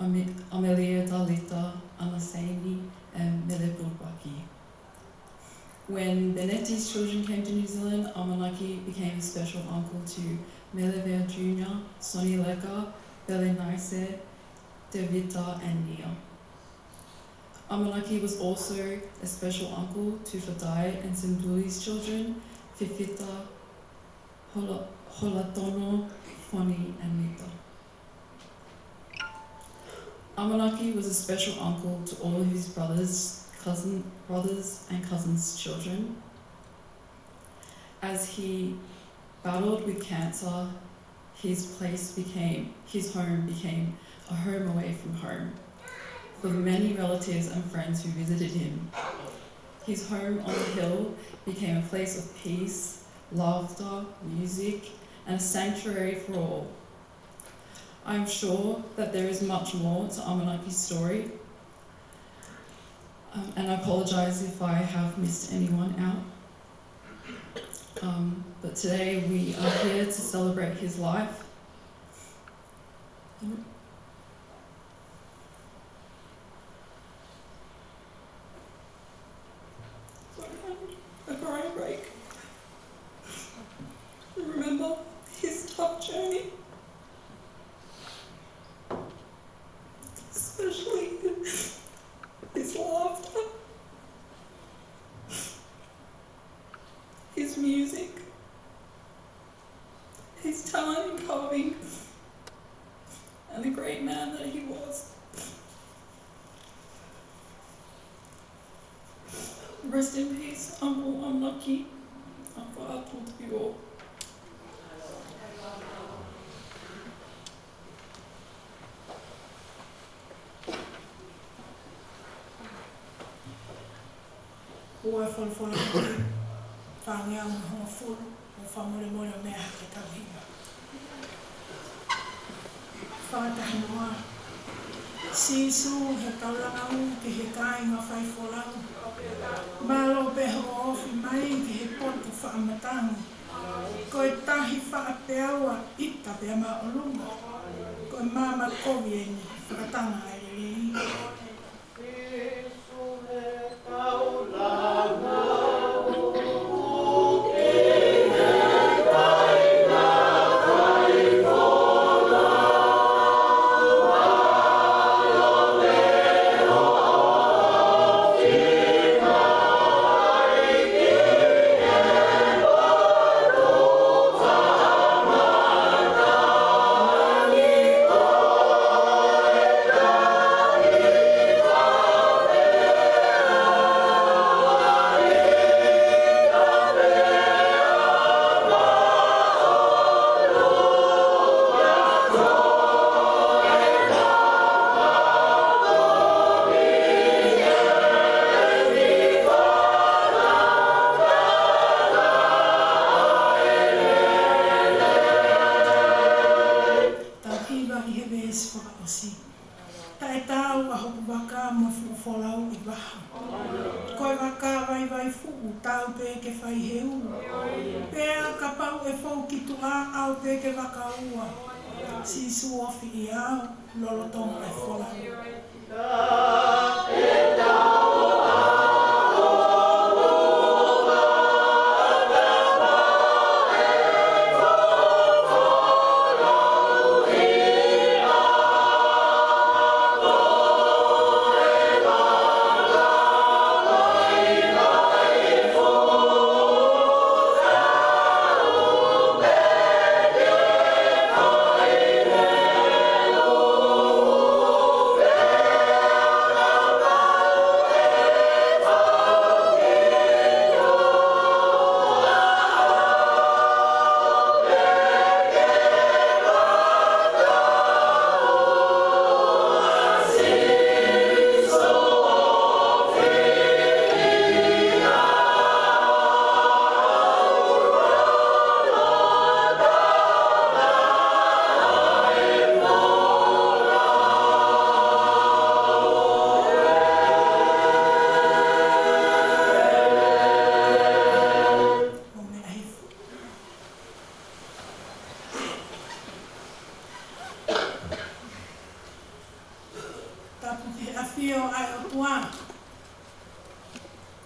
Amelia Dalita, Anaseni, and Melebulbaki. When Benetti's children came to New Zealand, Amanaki became a special uncle to Melevere Jr., Sonny Leka, Belenaise, Devita, and Nia. Amanaki was also a special uncle to Fadai and Simduli's children, Fifita, Holatono, Foni, and Mita. Amanaki was a special uncle to all of his brothers and cousins' children. As he battled with cancer, his home became a home away from home for the many relatives and friends who visited him. His home on the hill became a place of peace, laughter, music, and a sanctuary for all. I am sure that there is much more to Amanaki's story, and I apologise if I have missed anyone out. But today we are here to celebrate his life. A crying break. Remember his tough journey, especially his laughter, his music, his talent in carving, and the great man that he was. Rest in peace, Uncle Amanaki. Whakaapo te o. Ua e whalawhala ki whangea o honga whulu o whamore mole o mea hake tauhinga. Whakatahi noa. Sisu he kaulanga u ki he kāinga whai wholau. Malo peho o ofi mai ki he potu whaamatangu. Ko e tahi whaapeaua ita pea maa o lunga. Ko e māma kovi e ni whakatanga ai rei. Sisu ofi I au, lolo tonga e whola.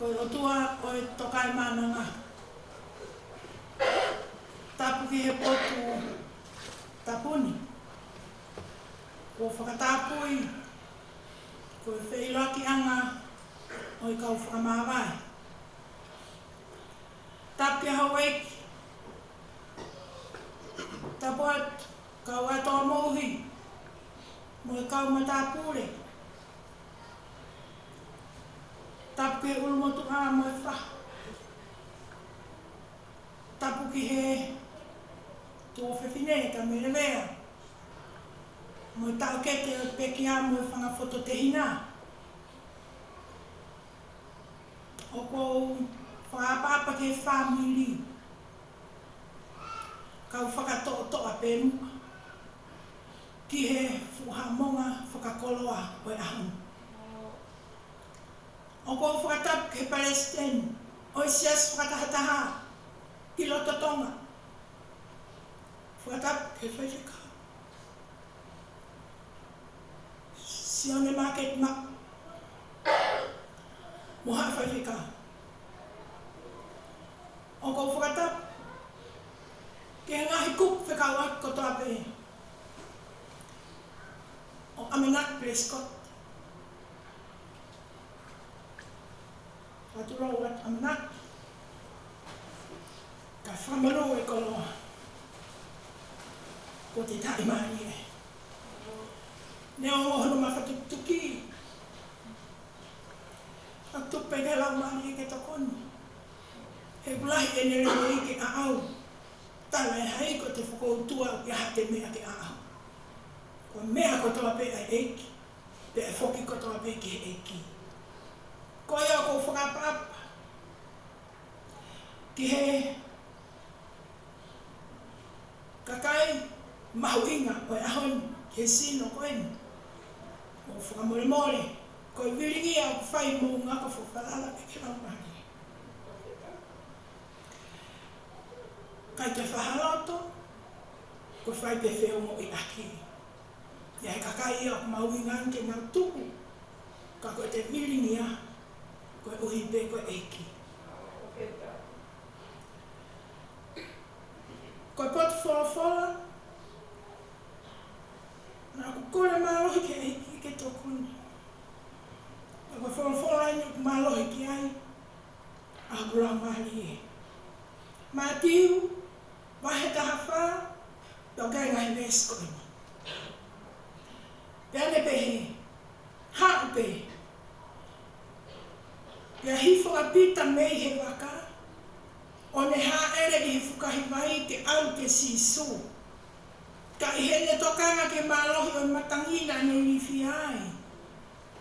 Kolomotu'A o e tokai mananga. Tapu ki he potu tapuni. Ko whakatapui, ko e whilaki anga o I kau whakamawai. Tapu ki Hawaiki. Tapu at kau atoa mouhi, mo I kau matapure. Tapu ki Kolomotu'A mo e wha. Tapu ki he tō whewhine ka me lewea. Mo I tau kete o peki a mo e whangafoto te hina. O kou whaapapa ke whamili. Kau whakato'oto'a pēmuka. Ki he whahamonga whakakoloa o e ahun. O kou whakatap ke Palestine, o sias whakatahataha, I loto tonga. Whakatap ke Whaifika. Sione market mak. Moha Whaifika. O kou whakatap, ke ngahi kup whekawak koto ape. O Amanaki Prescott. Aturo wat Amanaki. Ka whamaro e koloa. Ko te tai mani e. Nea o hono mawhatutuki. tupe ke lau mani ke tokoni. He ulahi e nere mei ke aau. Tala e hai ko te whakoutua ki ha te mea ke aau. Ko mea ko toa pe ai eiki. Pe e whoki ko toa pe ke eiki. Ko ia ko whakapapa. Ki he kakai mahuinga o e ahon ke sino koeni. O whakamore more. Ko i viringi au whai mō ngā ko whawhalala e ke lau mani. Kai te whahaloto, ko whai te wheo mo i aki. Ia he kakai ia o mahuinga ke ngā tuku. Ka koe te viringi a, koe uhi pe koe eiki. Koe potu whola, nā ku kore mālohi ke eiki ke tokuni. Koe whola inu ku mālohi ki ai, a kura māli e. Mātiu, wahe taha whā, tau kai ngai vesko inu. Pēne pehe, hau pe. Pea hifo a pita mei he waka, o ne hā ere i he whukahi vai ke au ke sisu. Ka i hene tokanga ke mālohi o matangina ne liwhi ai.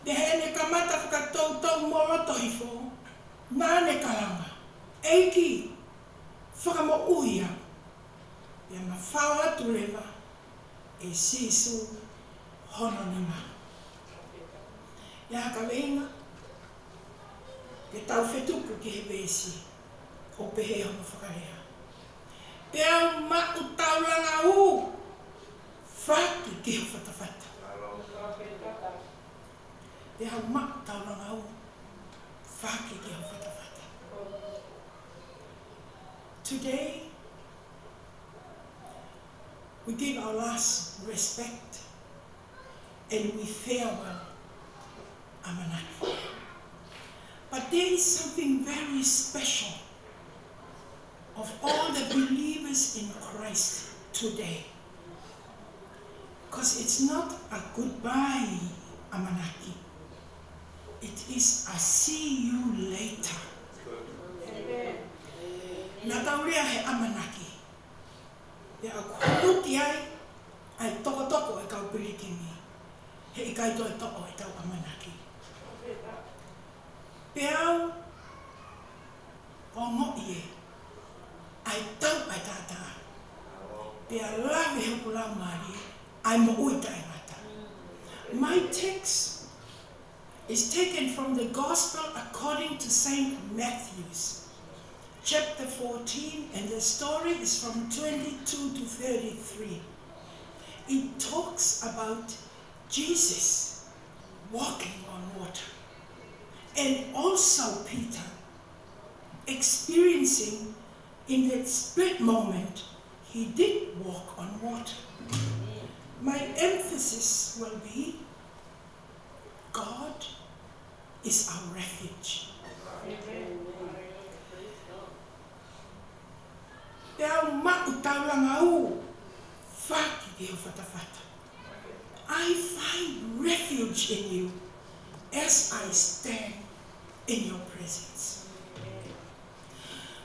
Te hene kamata whakatou tau moroto hifo, nāne kalanga, eiki, whakamo uia, ia ma whao atu lewa, e sisu hono nima. Ia haka weinga, ke tau whetupu ki he bēsi, o pehe hono whakarea. Te au matu tauranga u, whaki ki ho whatawhata. Te au matu tauranga u, whaki ki ho whatawhata. Today, we give our last respect and we farewell Amanaki. But there is something very special of all the believers in Christ today. Because it's not a goodbye, Amanaki. It is a see you later. Nā taurea he Amanaki. Ia au kuhuti ai toko e kau piliki mi. He ikai toi toko e tau Amanaki. Peau, o ngoi e, ai tau ai tata. Pea lawe hoku lau maari, ai mo uita e mata. My text is taken from the Gospel according to Saint Matthew's, chapter 14, and the story is from 22 to 33. It talks about Jesus walking on water. And also Peter experiencing in that split moment, he did walk on water. My emphasis will be, God is our refuge. I find refuge in you as I stand in your presence.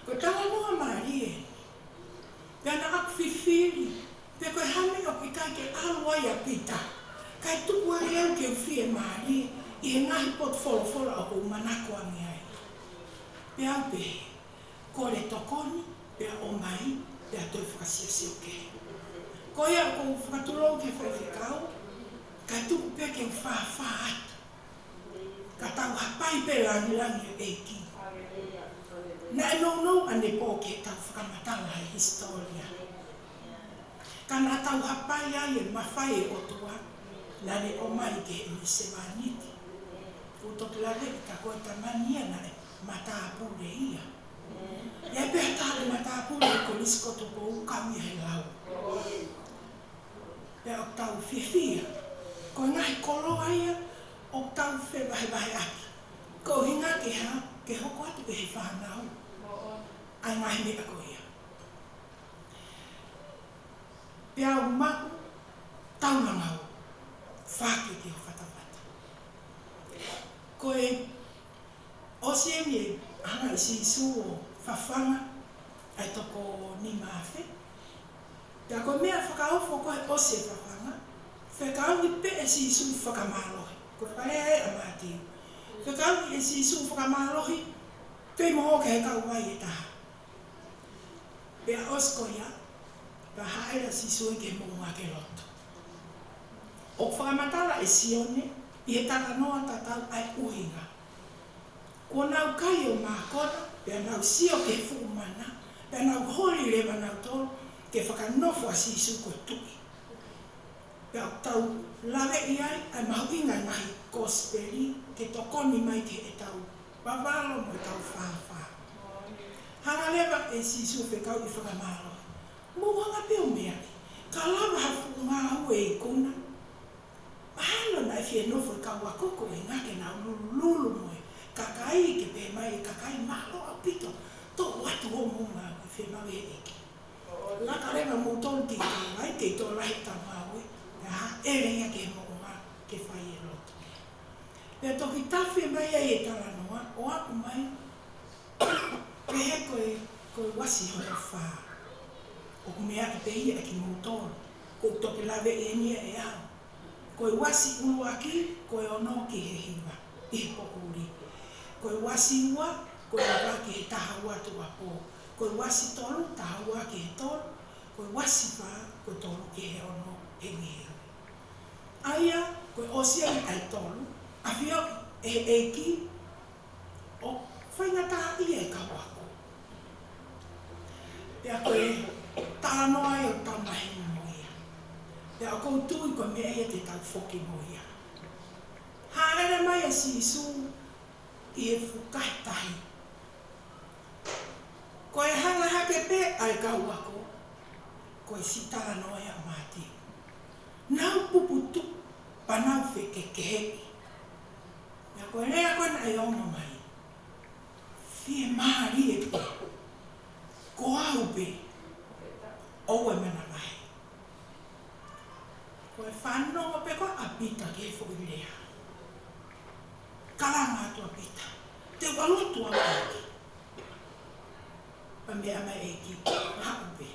Ko tanga noa maari e, pia na aku whiwhiri, pia koe hame o ki kai ke alua ia pita, kai tuku ari au ke uwhie maari, i he ngahi pot wholo o kou manako angi ai. Pia au pe, ko le tokoni, pia o mai, pia toi whakasiasi o ke. Ko ia kou whakatulou ke whaiwhikau, kai tuku pia ke whawha atu. Ka tau hapai pe langi e ki. Na e no ane po ke tau whakamatala he historia. Ka na tau hapai ai e mawhai o tua, na ne o mai ke e se waniti. Kutok lave ka koe tamania na e matapure ia. Ia pia tāle matapure e kolisko to po ukau ia he lau. Ia o tau whiwhia, ko ngahi koloa ia, o tau wahe aki. Ko hinga ke ha, ke hoko atu ke he whanau. Ai ngahi mea ko ia. Pia au maku, taunangau, whaki ki ho whatawhata. Ko e i sisu o whawhanga ai toko ni mawhi. Pea koe mea whakaofo koe o se whawhanga, whakaungi pe e sisu whakamalohi. Koe whaea e amati. Whakaungi e sisu whakamalohi, pei moho ke he kauwai e taha. Pea osko ia, pea haera sisu i ke munga ke loto. O whakamatala e sione, i he taka noa tatau ai uhinga. Ko nau kai o mākona, pea nau sio ke fuumana, pea nau hori rewa nau tolu, ke whakanofo a sisu koe tui. Pea tau lawe i ai mahuinga ngahi kosperi, ke tokoni mai ke e tau wawalo mo tau whawha. Hanga lewa e sisu whekau i whakamalo. Muhanga peo mea, ka lawa hafu ngā hue i kuna. Mahalo na e nofo i kau akoko e ngake na lulu moe. Kakai ke pe mai, kakai malo au pito. Tō watu o munga i whenau e eke. Laka rewa mo tolu ki kawai, ke tō lahi tau maue. Pea ha ere ia ke munga ke whai e loto. Pea toki tawhi mai e tala noa, o aku mai. Pe he koe wasi hoi wha. O kumea ki pe ia ki mo tolu. Ko toki lawe e nia e au. Koe wasi ulu aki, koe ono ki he hiwa, i he pokuri. Koe wasi ua, koe awa ki he taha ua tua pō. Koe wasi tolu, taha ua ki he tolu. Koe wasi wha, koe tolu ki he ono he ngihe. Aia, koe osia i ai tolu, awhio e eiki, o whainga taha i e kawako. Pea koe tānoa e o tamahi moia. Pea o koutu i koe mea e te tau whoki moia. Haere mai a sisu i he whukahitahi. Koe hanga hake pe ai kauako, koe si tānoa e a māti. Nau puputu, panau wheke kehepi. Pea koe rea koe na e ongo mai. Fie maari e pe. Ko au pe. Owe mena mai. Koe whanongo pe koe apita ke whuirea. Kalanga atu apita. Te walotu apita. Pa mea mai eki, hau pe.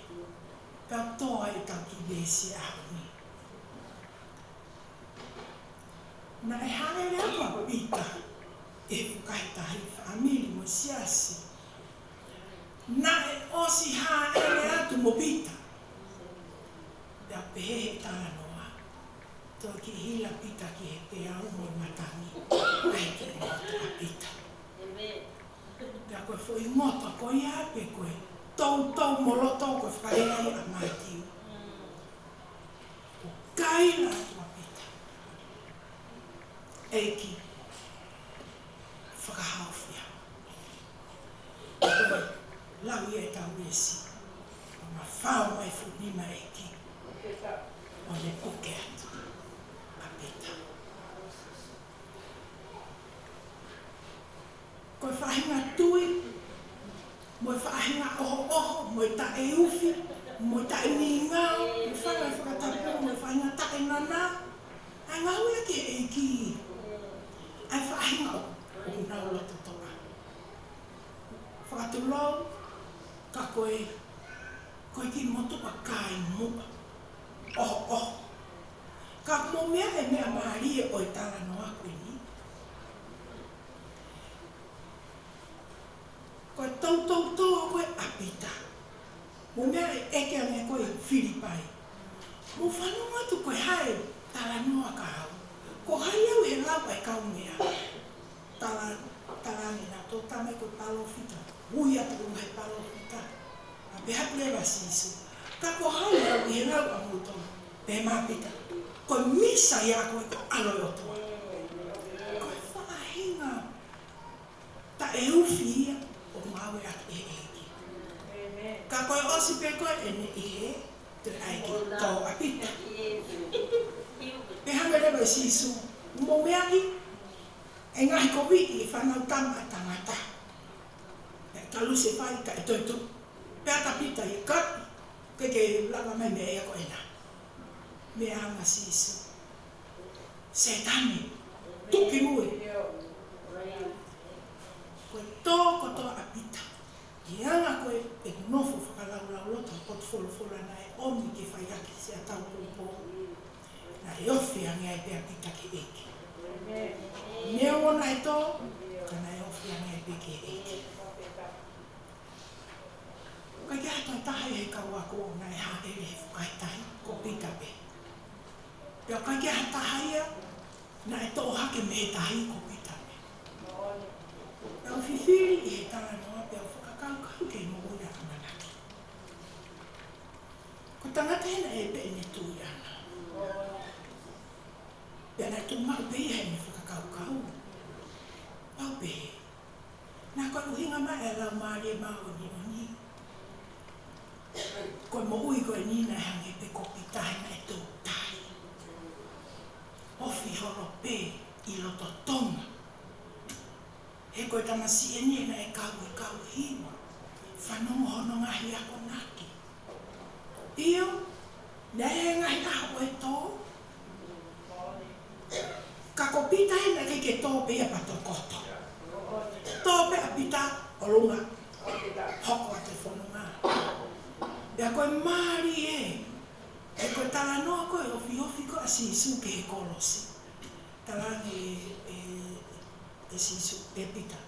Pea toa e tau ki besi au ni. Na e haere atu apita. E whukahitahi whaamiri mo siasi. Na e osi haere atu mo pita. Pea pehe tala noa. Tō ki hila pita ki he pe au mo matangi. Ai ki ngoto a pita. Pea koe fo i ngoto ko ia pe koe. Tau moloto koe whaeai a mātiu. Ko kaina atu a pita. Eiki. Whakahawhia. Koe lau ia e tau esi. Ma whao mai fu nima eiki. O le puke atu. Koe whahinga tui, moe whahinga oho, moe ta e uwhi, moe ta e ni ngau, moe whangai whakatapu, moe whahinga ta e nana. Ai ngau e ke eiki. Ai whahinga o nau loto toa. Whakatulau, ka koe ki motu pa kai mua. Oho. Ka mo mea e mea maari e oi tala noa koe ni. Koe tau koe apita. Mo mea e eke ane koe Filipai. Mo whanau atu koe hae tala noa ka hau. Ko hai au he lau ai kau mea. Tala nina tō tame koe palo fita. Ui atu ungai palo fita. A pe hatu lewa sisu. Ka ko hai au he lau a mutonu. Pe mapita. Koe misa ia koe ko aloi otoa. Koe whaahinga. Ta e uwhi ia. O mawe atu e eki. Ka koe osi pe koe e ne ihe, te aiki tau apita. Pe hanga lewa sisu, mo meaki, e ngahi ko wiki e whanau tama tangata. E kalu se whai ka e toitu, pe atapita i kati, ke lava mai me ea ko e na. Me anga sisu. Se tani, tuki mui. Koe tōkotoa a pita. I anga koe e nofo whakalau lota o wholo na e omi ke whai ake se a tau pōpō. Na e ofi angia e pēa pita ke eke. Nea ona e tō, kana e ofi angia e pēa ke eke. Kai kia hata tahi he kaua ko na e haere he whakaitahi ko pita pe. Pea kai kia hata haia na e tō hake me he tahi ko pita pe. Pea o whiwhiri i he tala noa pea o whakakau kei mo ura Amanaki. Ko tangata hena e pe ne tui ana. Pea na tu mau pe he me whakakau. Pau pe. Nā koe uhinga mai e lau maari e mau ni oni. Koe mo ui koe nina e hange pe kopi tahi na e tō tahi. Ofi horo pe i loto tonga. He koe tamasi e nie na e kau hima. Whanongo hono ngahi ako naki. Iyo, na e ngahi aho e tō. Ka kopi tahi na kei ke tō pe a pato koto. Tō pe a pita o lunga. Hoko a te whanonga. Pea koe maari e. E koe tala noa koe ofi koe a sisu ke he kolosi. Talangi e sisu e pita.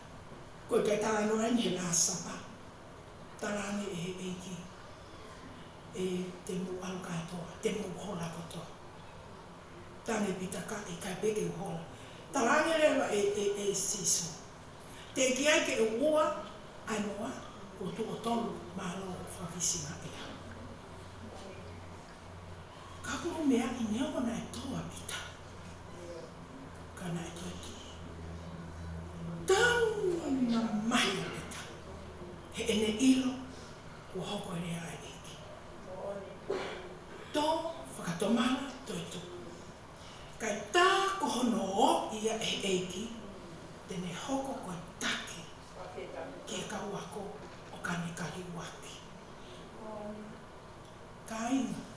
Koe kai tala noa ni he la sapa. Talangi e he eiki. E te mu alu katoa, te mu hola kotoa. Tangi pita ka e kai peke hola. Talangi rewa e sisu. Te kia ke e ua anoa o tu o tolu malo whawisinga e. Ka kuru mea i neo na e toa pita. Ka na e toa ki. Tauna mai a pita. He ene ilo o hoko ere a eki. Tō whakatomana tō e tuku. Kai tā kohono o ia e eki. Tene hoko koe take. Ke kau ako o kane kahi waki. Ka inga.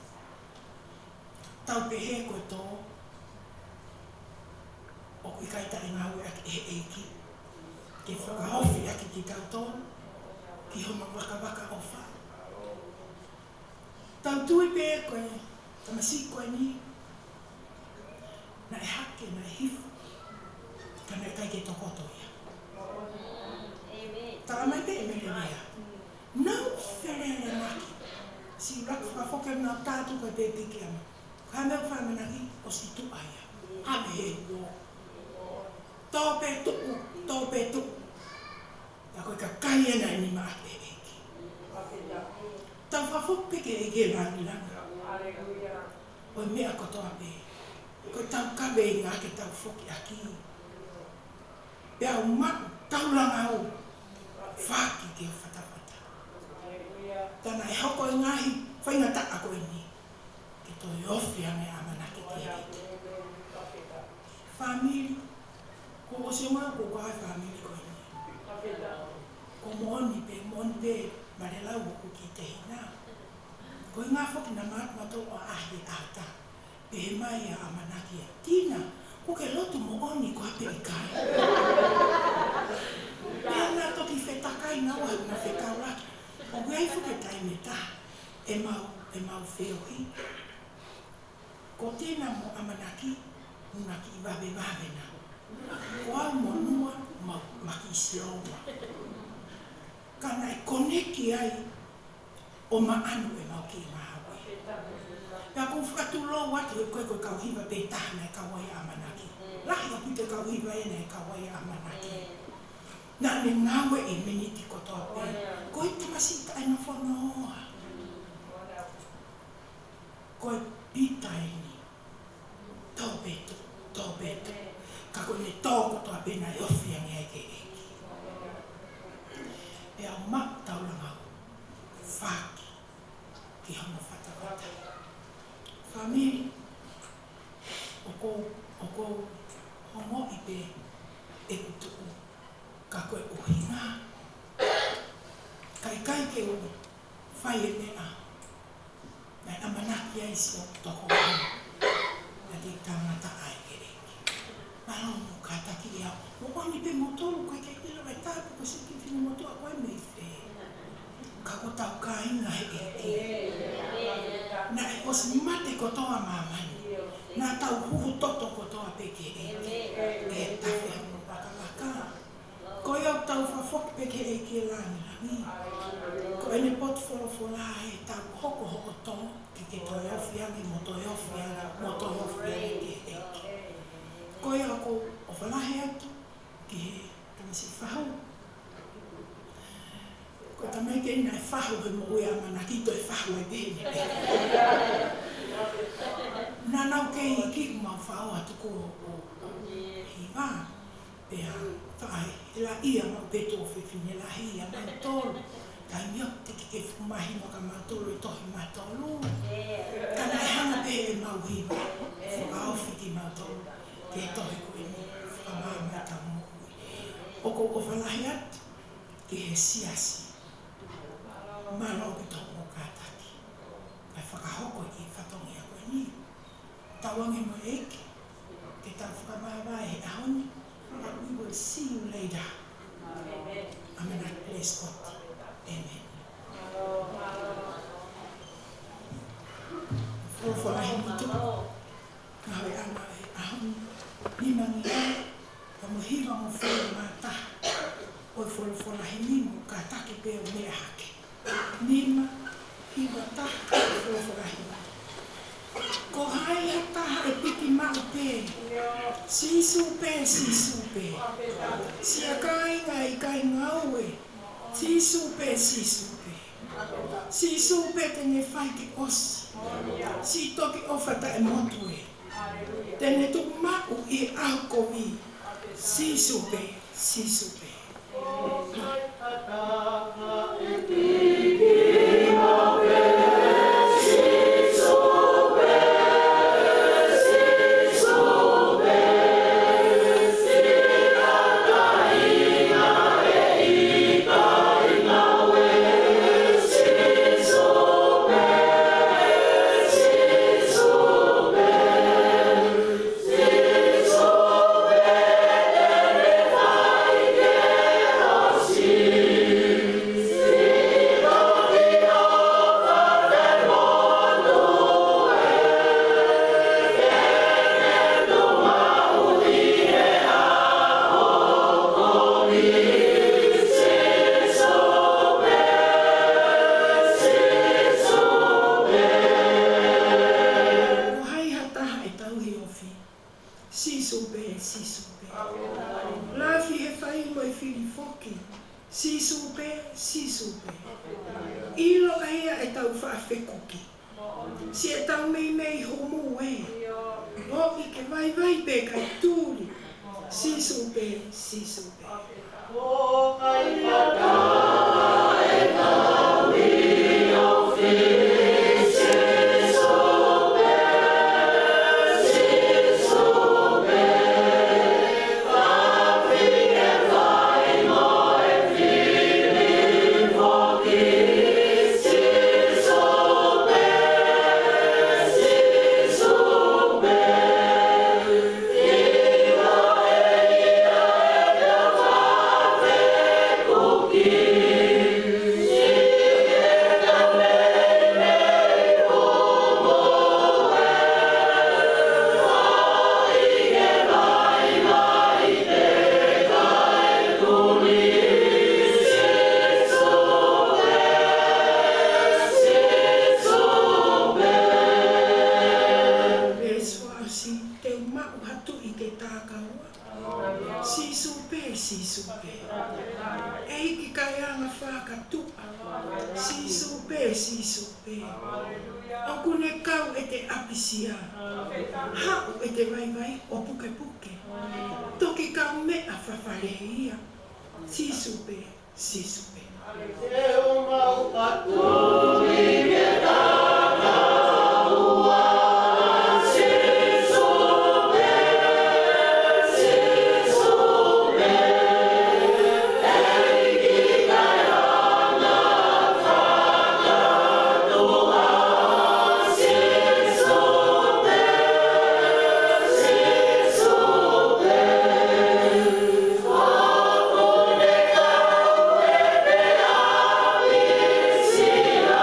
Tau pehe koe tō, o kui kaita e ngāwe aki e eiki, ke whakahofi aki ki tau tōnu, ki homa waka o wha. Tau tui pehe koe, tamasi koe ni, na e hake, na e hifu, kana e kai ke tokoto ia. Tala mai pehe mele mea. Nau wherere maki, si raku whakafoke nā tātu koe pehe piki ama. Ka mea whamanaki o si tu aia. Ame he uo. Tōpe tuku. Ta koe ka kai ena ni maa pe eki. Tau whawhuk peke e ge rangi. O mea kotoa pe. Koe tau kawe i ngā ke tau whuki aki. Pea o matu tau langa o. Whaki ke o whatawhata. Tana e hoko i ngahi whaingata ako i ni. Ke toi ofi ane Amanaki te rete. Famili, ko o se maa ko kai famili ko ini. Ko moni pe, marelau o kuki te hina. Ko i ngā whoki na mato o ahi ata. Pe he mai a Amanaki a tina, ko ke lotu mo oni ko hape i kai. Pea ngā toki whetakai na wau na whetauraki. O wei whuke tai me tā, e mau wheohi. Ko tēnā mo Amanaki, unaki i wawe na. Ko au mo nua, maki i siaua. Kana e koneki ai, o maanu e mau ki i mahawe. Pea kou whakatulou atu e koe kauhiwa pe tahana e kawai Amanaki. Lahi ka pute kauhiwa ena e kawai Amanaki. Nā me ngawe e miniti kotoa pe. Koe tamasi ta ena whanoa. Koe pita e ni. Tōpetu. Ka koe ne tōko toa pena e ofi angia e ke eki. E au mak tauranga o. Whaki. Ki hono whatawata. Famili. O kou hongo i pe e kutuku. Ka koe uhinga. Kai ke o whai e mea. Nai Amanaki ai si o Tokonaki. Na te tangata ai ke reki. Malonu ka taki ia. O wani pe motolu kai ke ilo e tāpu ko kotoa mamani. Nā tau huhu toto kotoa peke e tawhi hangu pakalaka. Ko iau tau whawhok peke e ke langi langi. Ko ene pot wholofola e tau hoko hoko tō ki ke toi awhiangi mo toi awhiangi ke eke. Ko iau ko o whalahe atu ki he tamisi whahau. Ko tamai ke ina e whahau he mo ui Amanaki to e whahau e pēne. Nā nau ke i ki kumau whao atu ko hiwa. Pea whae, e la ia mau peto o whiwhine la hia mau tolu. Kai miok te ki ke whumahi no ka mau tolu e tohi mau tolu. Kana e hana pe e mau hiwa. Whakaofi ki mau tolu. Ke e tohi ko e ni whakamau mai tau mokui. Oko o whalahi atu ki he siasi. Mana o ki tau mo kātaki. Kai whakahoko ki whatongi a koe ni. Tawangi mo eke. Ke tau whakamau he ahoni. But we will see you later. Amanaki Prescott. Amen. Whawhalahi mutu. Kawe ana e ahoni. Nimangi ai. Ka muhiwa mo whore māta. Oi whawhalahi nimo ka take peo mea hake. Nima, hiwa ta, whawhalahi. Ko hai hataha e piki mau pē. Sisu pē. Sia kai ngai ngaue. Sisu pē. Sisu pē tene whai ki osi. Si toki ofata e motu e. Tene tu mau i au kovi. Sisu pē. Lafi he whai mo e whiri whoki. Sisu pē. Ilo aia e tau whaafekuki. Si e tau mei homu e. O i ke vai pē kai tūri. Sisu pē. O kai hata e tau i o whiri. Sisu pē. Eiki kai anga whakatua. Sisu pē. Aku ne kau e te apisia. Hau e te vai o puke. Toki kau mea whawharehia. Sisu pē. Te o mau paturi me see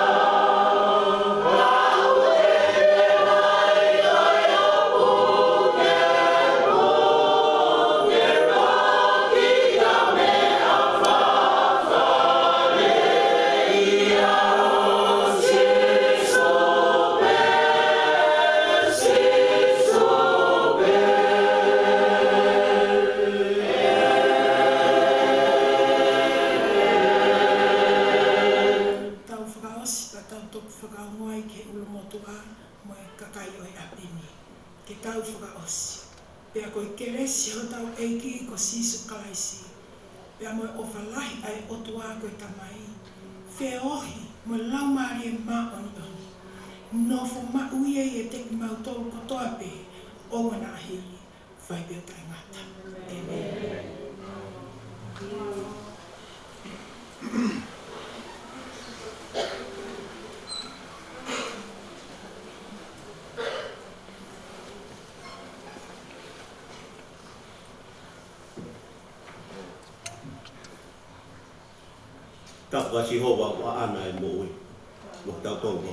oi apini, ke tau whakaosi. Pea koe kelesi ho tau eiki ko sisu kalaisi. Pea moe o whalahi ai otua koe tamai. Whea ohi, moe laumari e maa oni oni. Nofo ma uie i e teki mautolu kotoa pe, o wana ahiri, whai peo tai ngata. Amen. Tapwa si Hova wa ana e mo'ui. Mo tau tongo.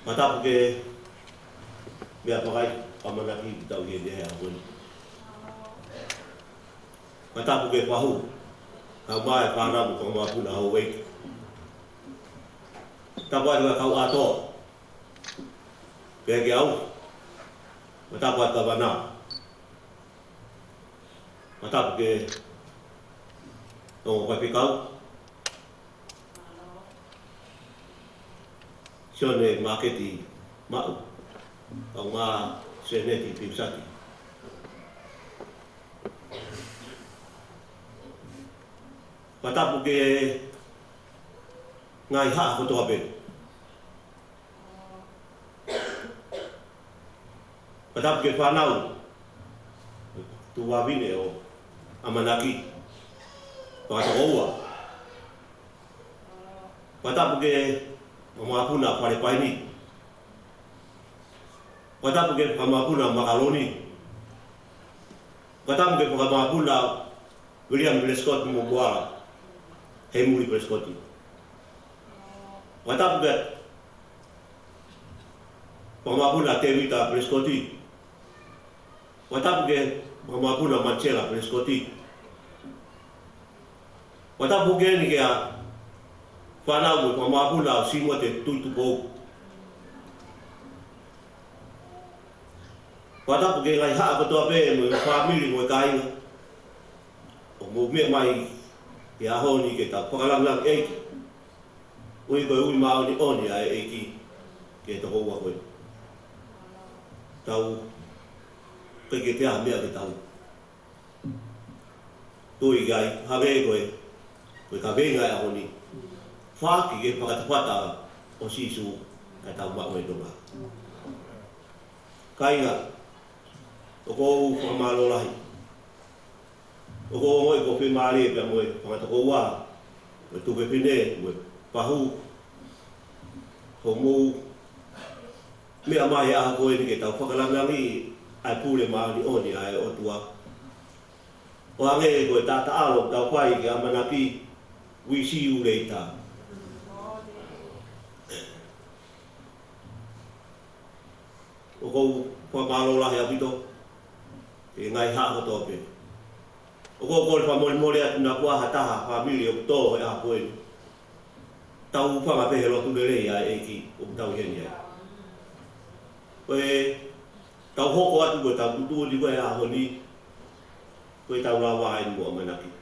Matapu ke mea pakai Amanaki ki tau hene hea honi. Matapu ke pahu. Kau mai whanamu kau maa puna hau wei. Tapwa ni kau ato. Pea ke au. Matapu at kawana. Matapu ke Tō koe pikau. Sune maketi mau. Kau ngā seneti pimsati. Matapu ke ngai haa kotoa pe. Matapu ke whanau. Tu wawine o Amanaki. Patokoua. Matapu ke mamapuna pare paini. Matapu ke mamapuna makaroni. Matapu ke mamapuna William Prescott Mubuara. Hemuri Prescott. Matapu ke mamapuna Tevita Prescott. Matapu ke mamapuna Marcella Prescott. Matapu ke ni kia whanau mo mamapuna simo te tuitu Matapu ke ngai haa kotoa pe mo family mo kainga. O mo mea mai ke ahoni ke ta whakalangang eiki. Ui koe ui maoni oni a eiki ke toko ua koe. Tau kai ke te aha mea ke tau. Tui gai hawe koe. Koe ka venga e ahoni. Whaki ke whakatapata o sisu kai tau mako e tonga. Kainga. O kou whakamalo lahi. O kou ngoi ko whimare pia moe whakatako ua. Moe tupe pine, moe pahu. Ho mou mea mai aha koe ni ke tau whakalangangi ai pule maani oni ai otua. O ange koe tata alo tau whai ke Amanaki. We see you later. O kou whamalo lahi apito. E ngai haa koto pe. O kou kore whamole atu na kua hataha family o tō e aha koe. Tau whanga pehe lotu lelei a eiki o tau heni ai. Koe tau hoko atu koe tau tutu li koe aha honi. Koe tau rawa ai mo Amanaki.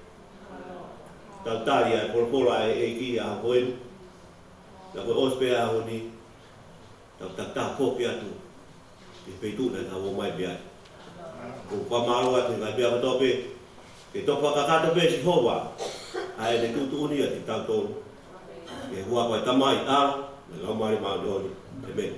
Tau tari ai polpolo ai eiki a koe. Na koe ospe a honi. Tau takta kopi atu. Ke peitu na tau o mai biai. Ko whamalo atu ngai bia koto pe. Ke tokwa kakato pe si hoa. Ai ne tutu uni ati tau tonu. Ke hua koe tamai a. Na lau mare maa doni. Amen.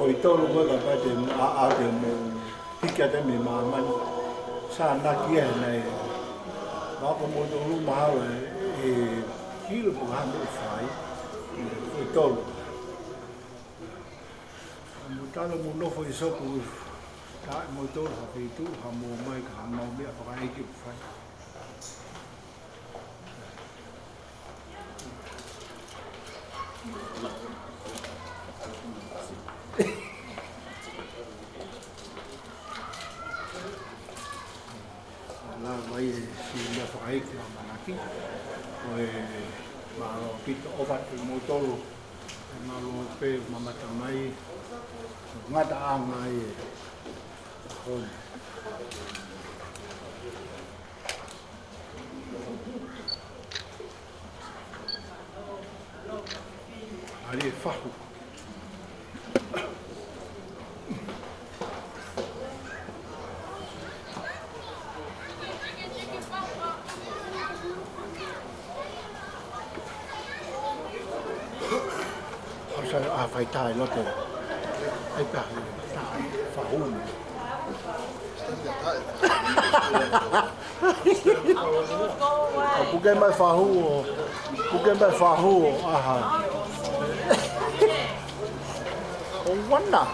foi tolu ko ka te a te mo hika te me man sa na ki nei ba ko mo do lu ma e kilo ko ha mo fai foi tolu mo talo mo no foi so ko ta mo tolu ha fi tu ha mo mai ka mo me Fakaeiki fai la vai si la Fakaeiki Amanaki o ma lo pito ova te mo tolu ma lo pe mamata mai ngata anga e on ali fahu a fai tai lo te ai pa tai fa un Porque mais farru, porque mais farru, aha. Oh, wanda.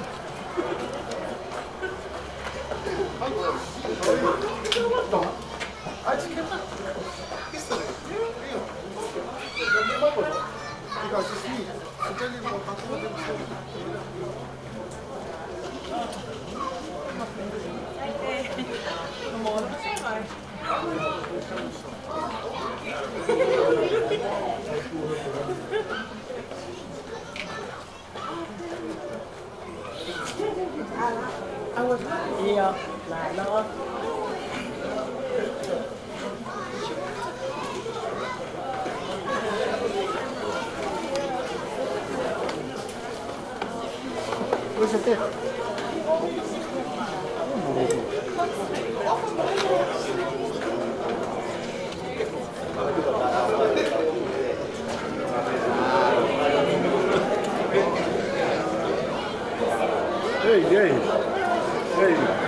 Iya, lại đó. Você Ei, ei, ei.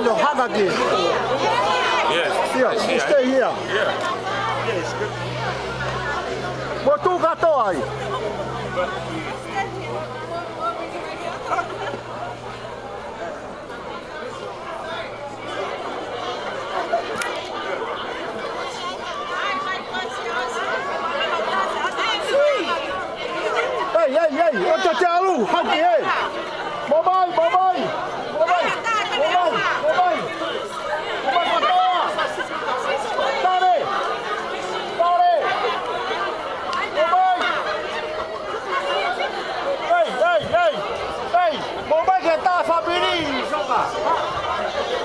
in Amanaki. Yes. Here, you stay here. Yeah. Mo tu kato ai. Ei, o te te alu, haki ei. Mobai. Mobai katoa. Tare. Mobai. Ei, mobai ke ta family soka.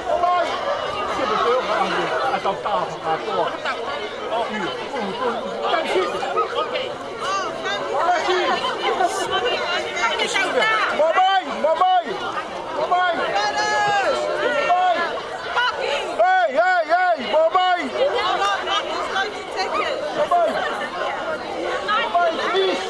Mobai. Siapa tu orang ni? Atau ta katoa. Oh, tak sih. Okay. Mobai. Hey, Mobai. Mobai, please.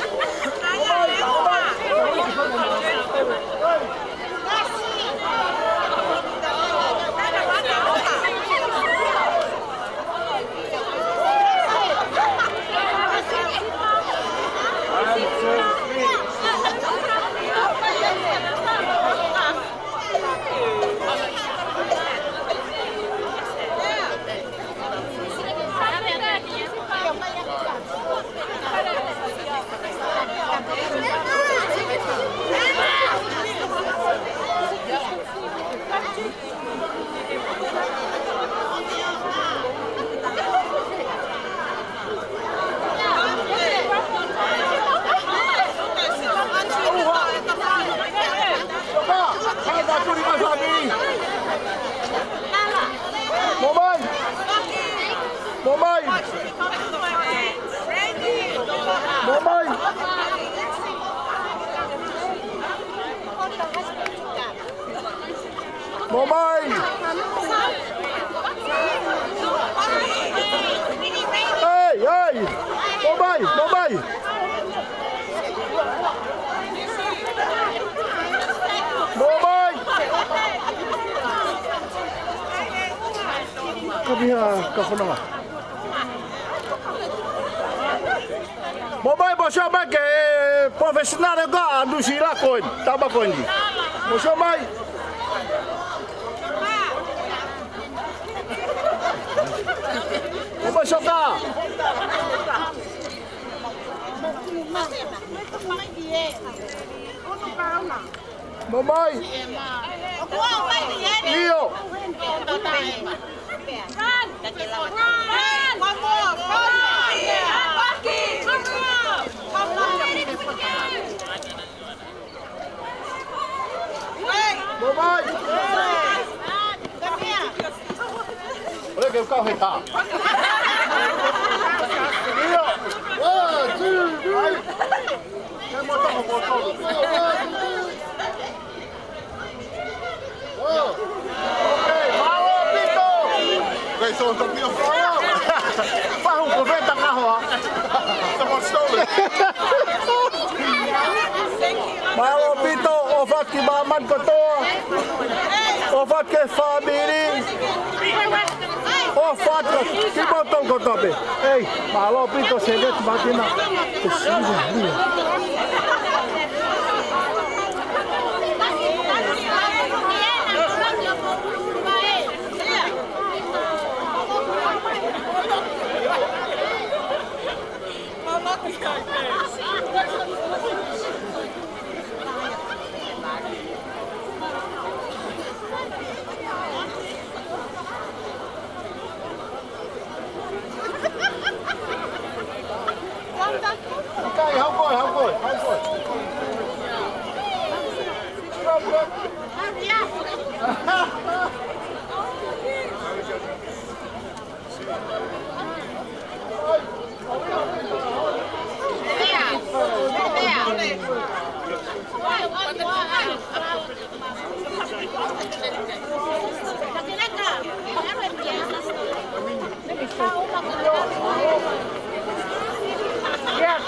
Mobai. Hey. Mobai. Kabiha kafunama. Mobai bosho ba ke professional ga andu sila koin, taba koin di. Bosho mai. Bosho ka. Mobai. Leo. Mobai. Olha que o carro está. Leo. 1, 2, 3. Quer botar uma motor? Okay, so it's up here. Faz prevent carro. Someone stole it. Malo pito, ofat ki maman ko to. Ofat ke family. Ofat ki botong ko to be. Hey, malo pito sedet batina. Okay, how good? Yes.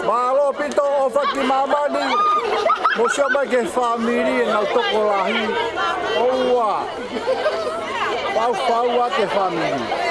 Malo pito o whaki mamani. Mo sia mai ke whamiri e nau Tokonaki. Oua. Pau a te whamiri.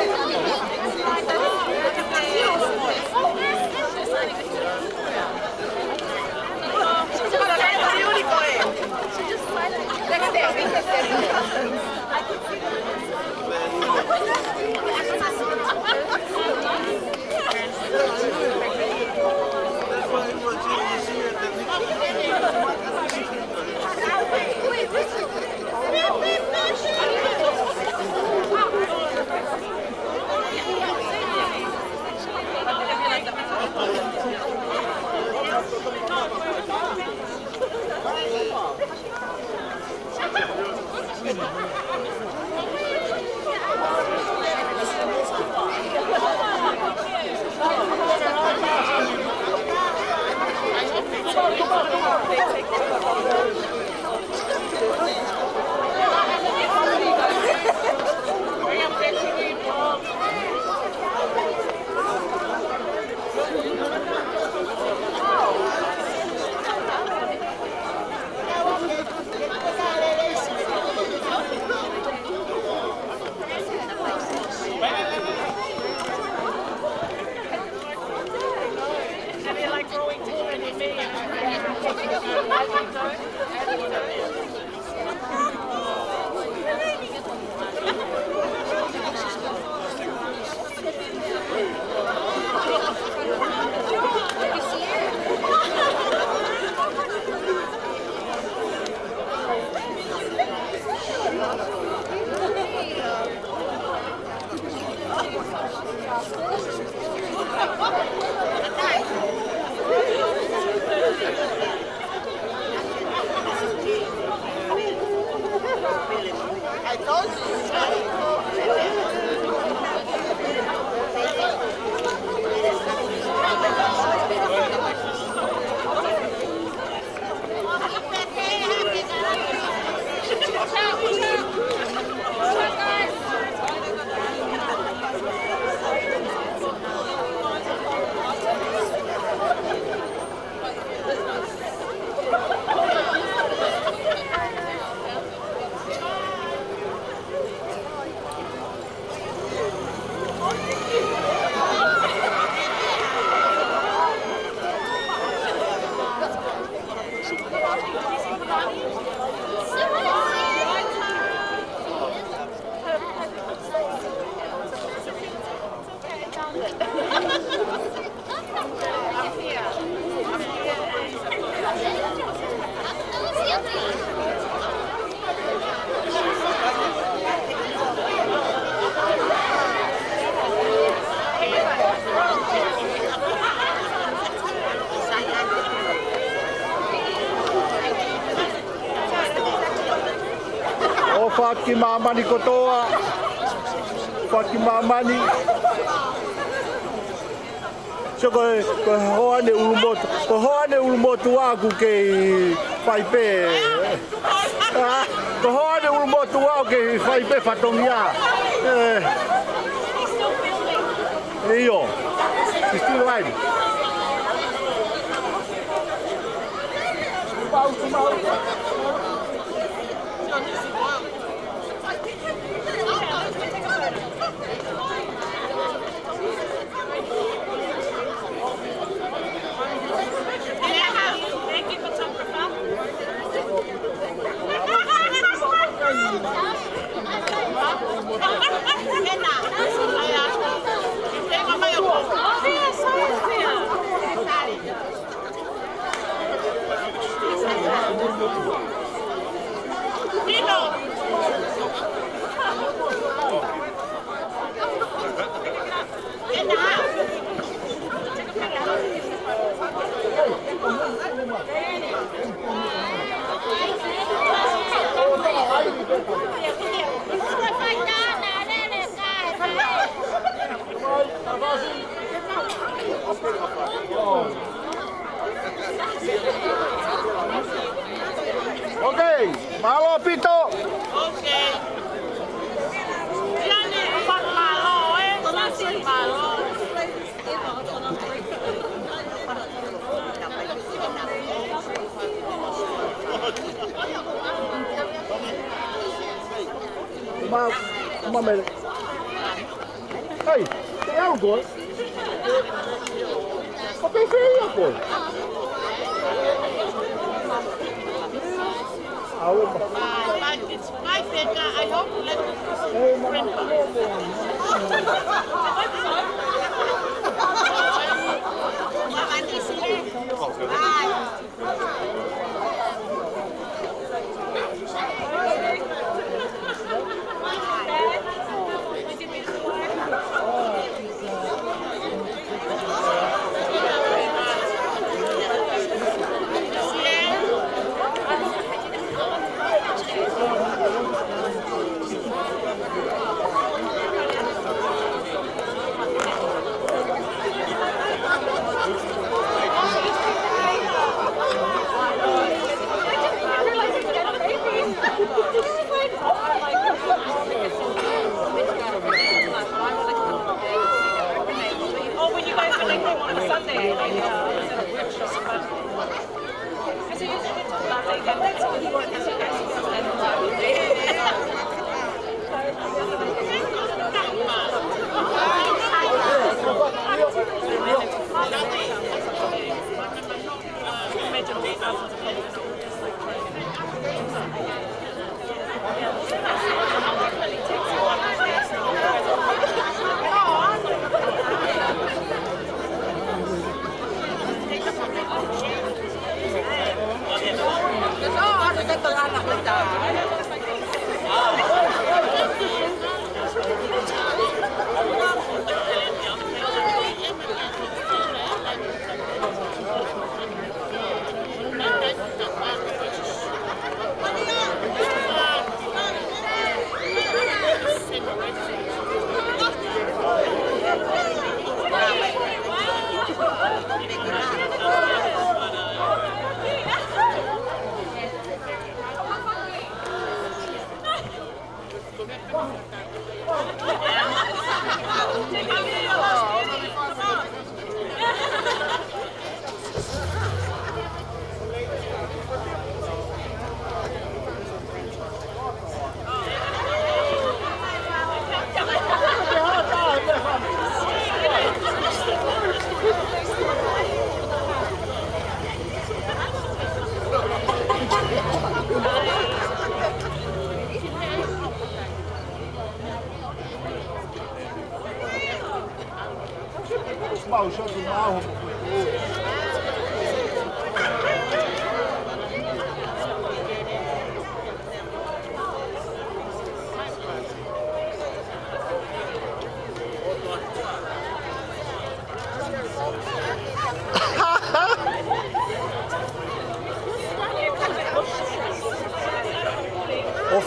Whakimamani kotoa. Whakimamani. So ko hoane ulumotu aku ke whaipe. Ko hoane ulumotu aku ke whaipe whatongia. Iyo. She's still riding. Okay, malo pito. Okay. Yan eh, pag malo eh. Nasin malo. Mamel. Hey, tem algo? O que é isso, pô? My finger, I hope you let it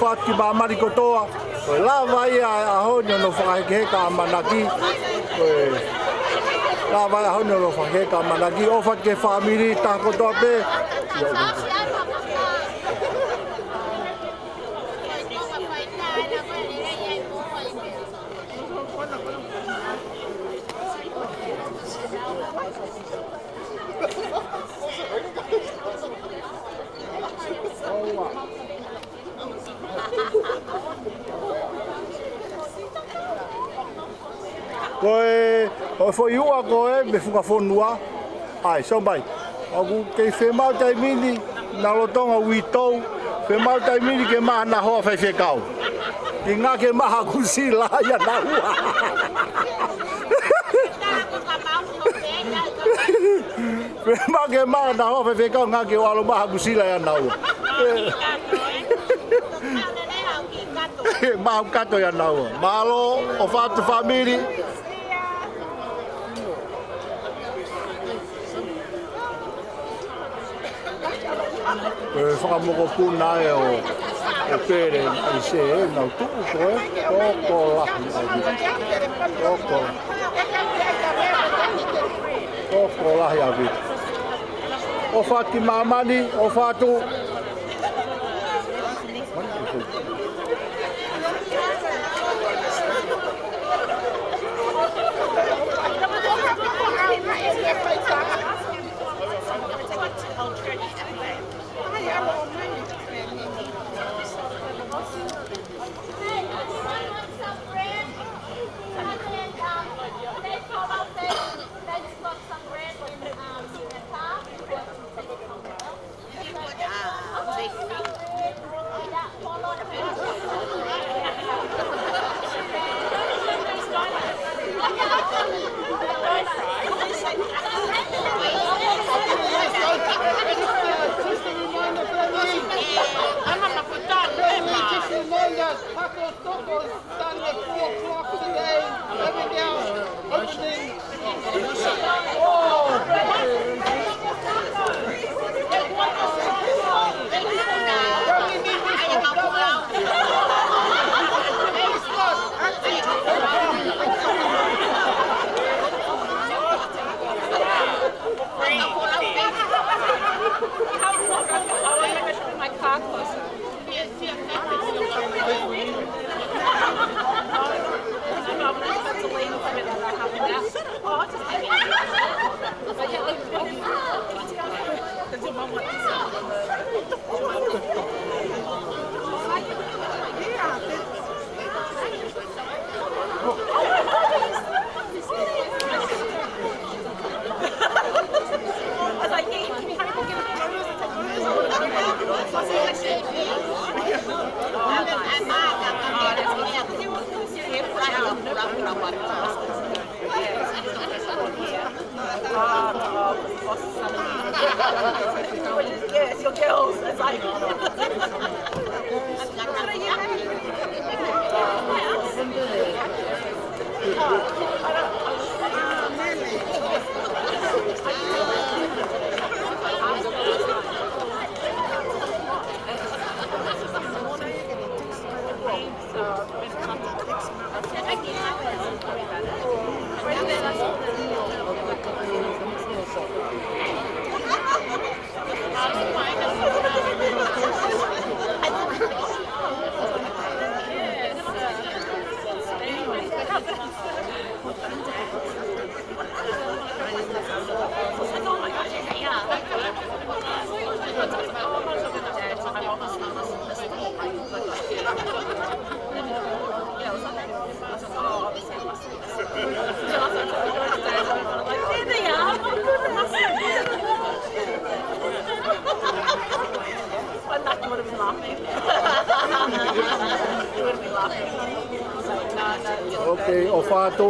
whati mamari kotoa. Koe lava ia a honi no whakaeke ka Amanaki. Lava ia honi no whakaeke ka Amanaki. O whati ke whamiri tā kotoa pe. Koe foi ua koe me whukafonua. Ai, so mai. Aku kei whemau tai mini na lotonga uitou. Whemau tai mini ke maha na hoa whaiwhekau. Ki ngā ke maha kusila ia na ua. Whemau ke maha na hoa whaiwhekau ngā ke walo maha kusila ia na ua. Maha kato ia na ua. Malo o whātu whamiri. Whakamoko pūna e o pere i se e nau tuku koe, tōko lahi tōko lahi awi. O whati mamani, o whatu. Yes, your girls. It's like. Okay, o whātō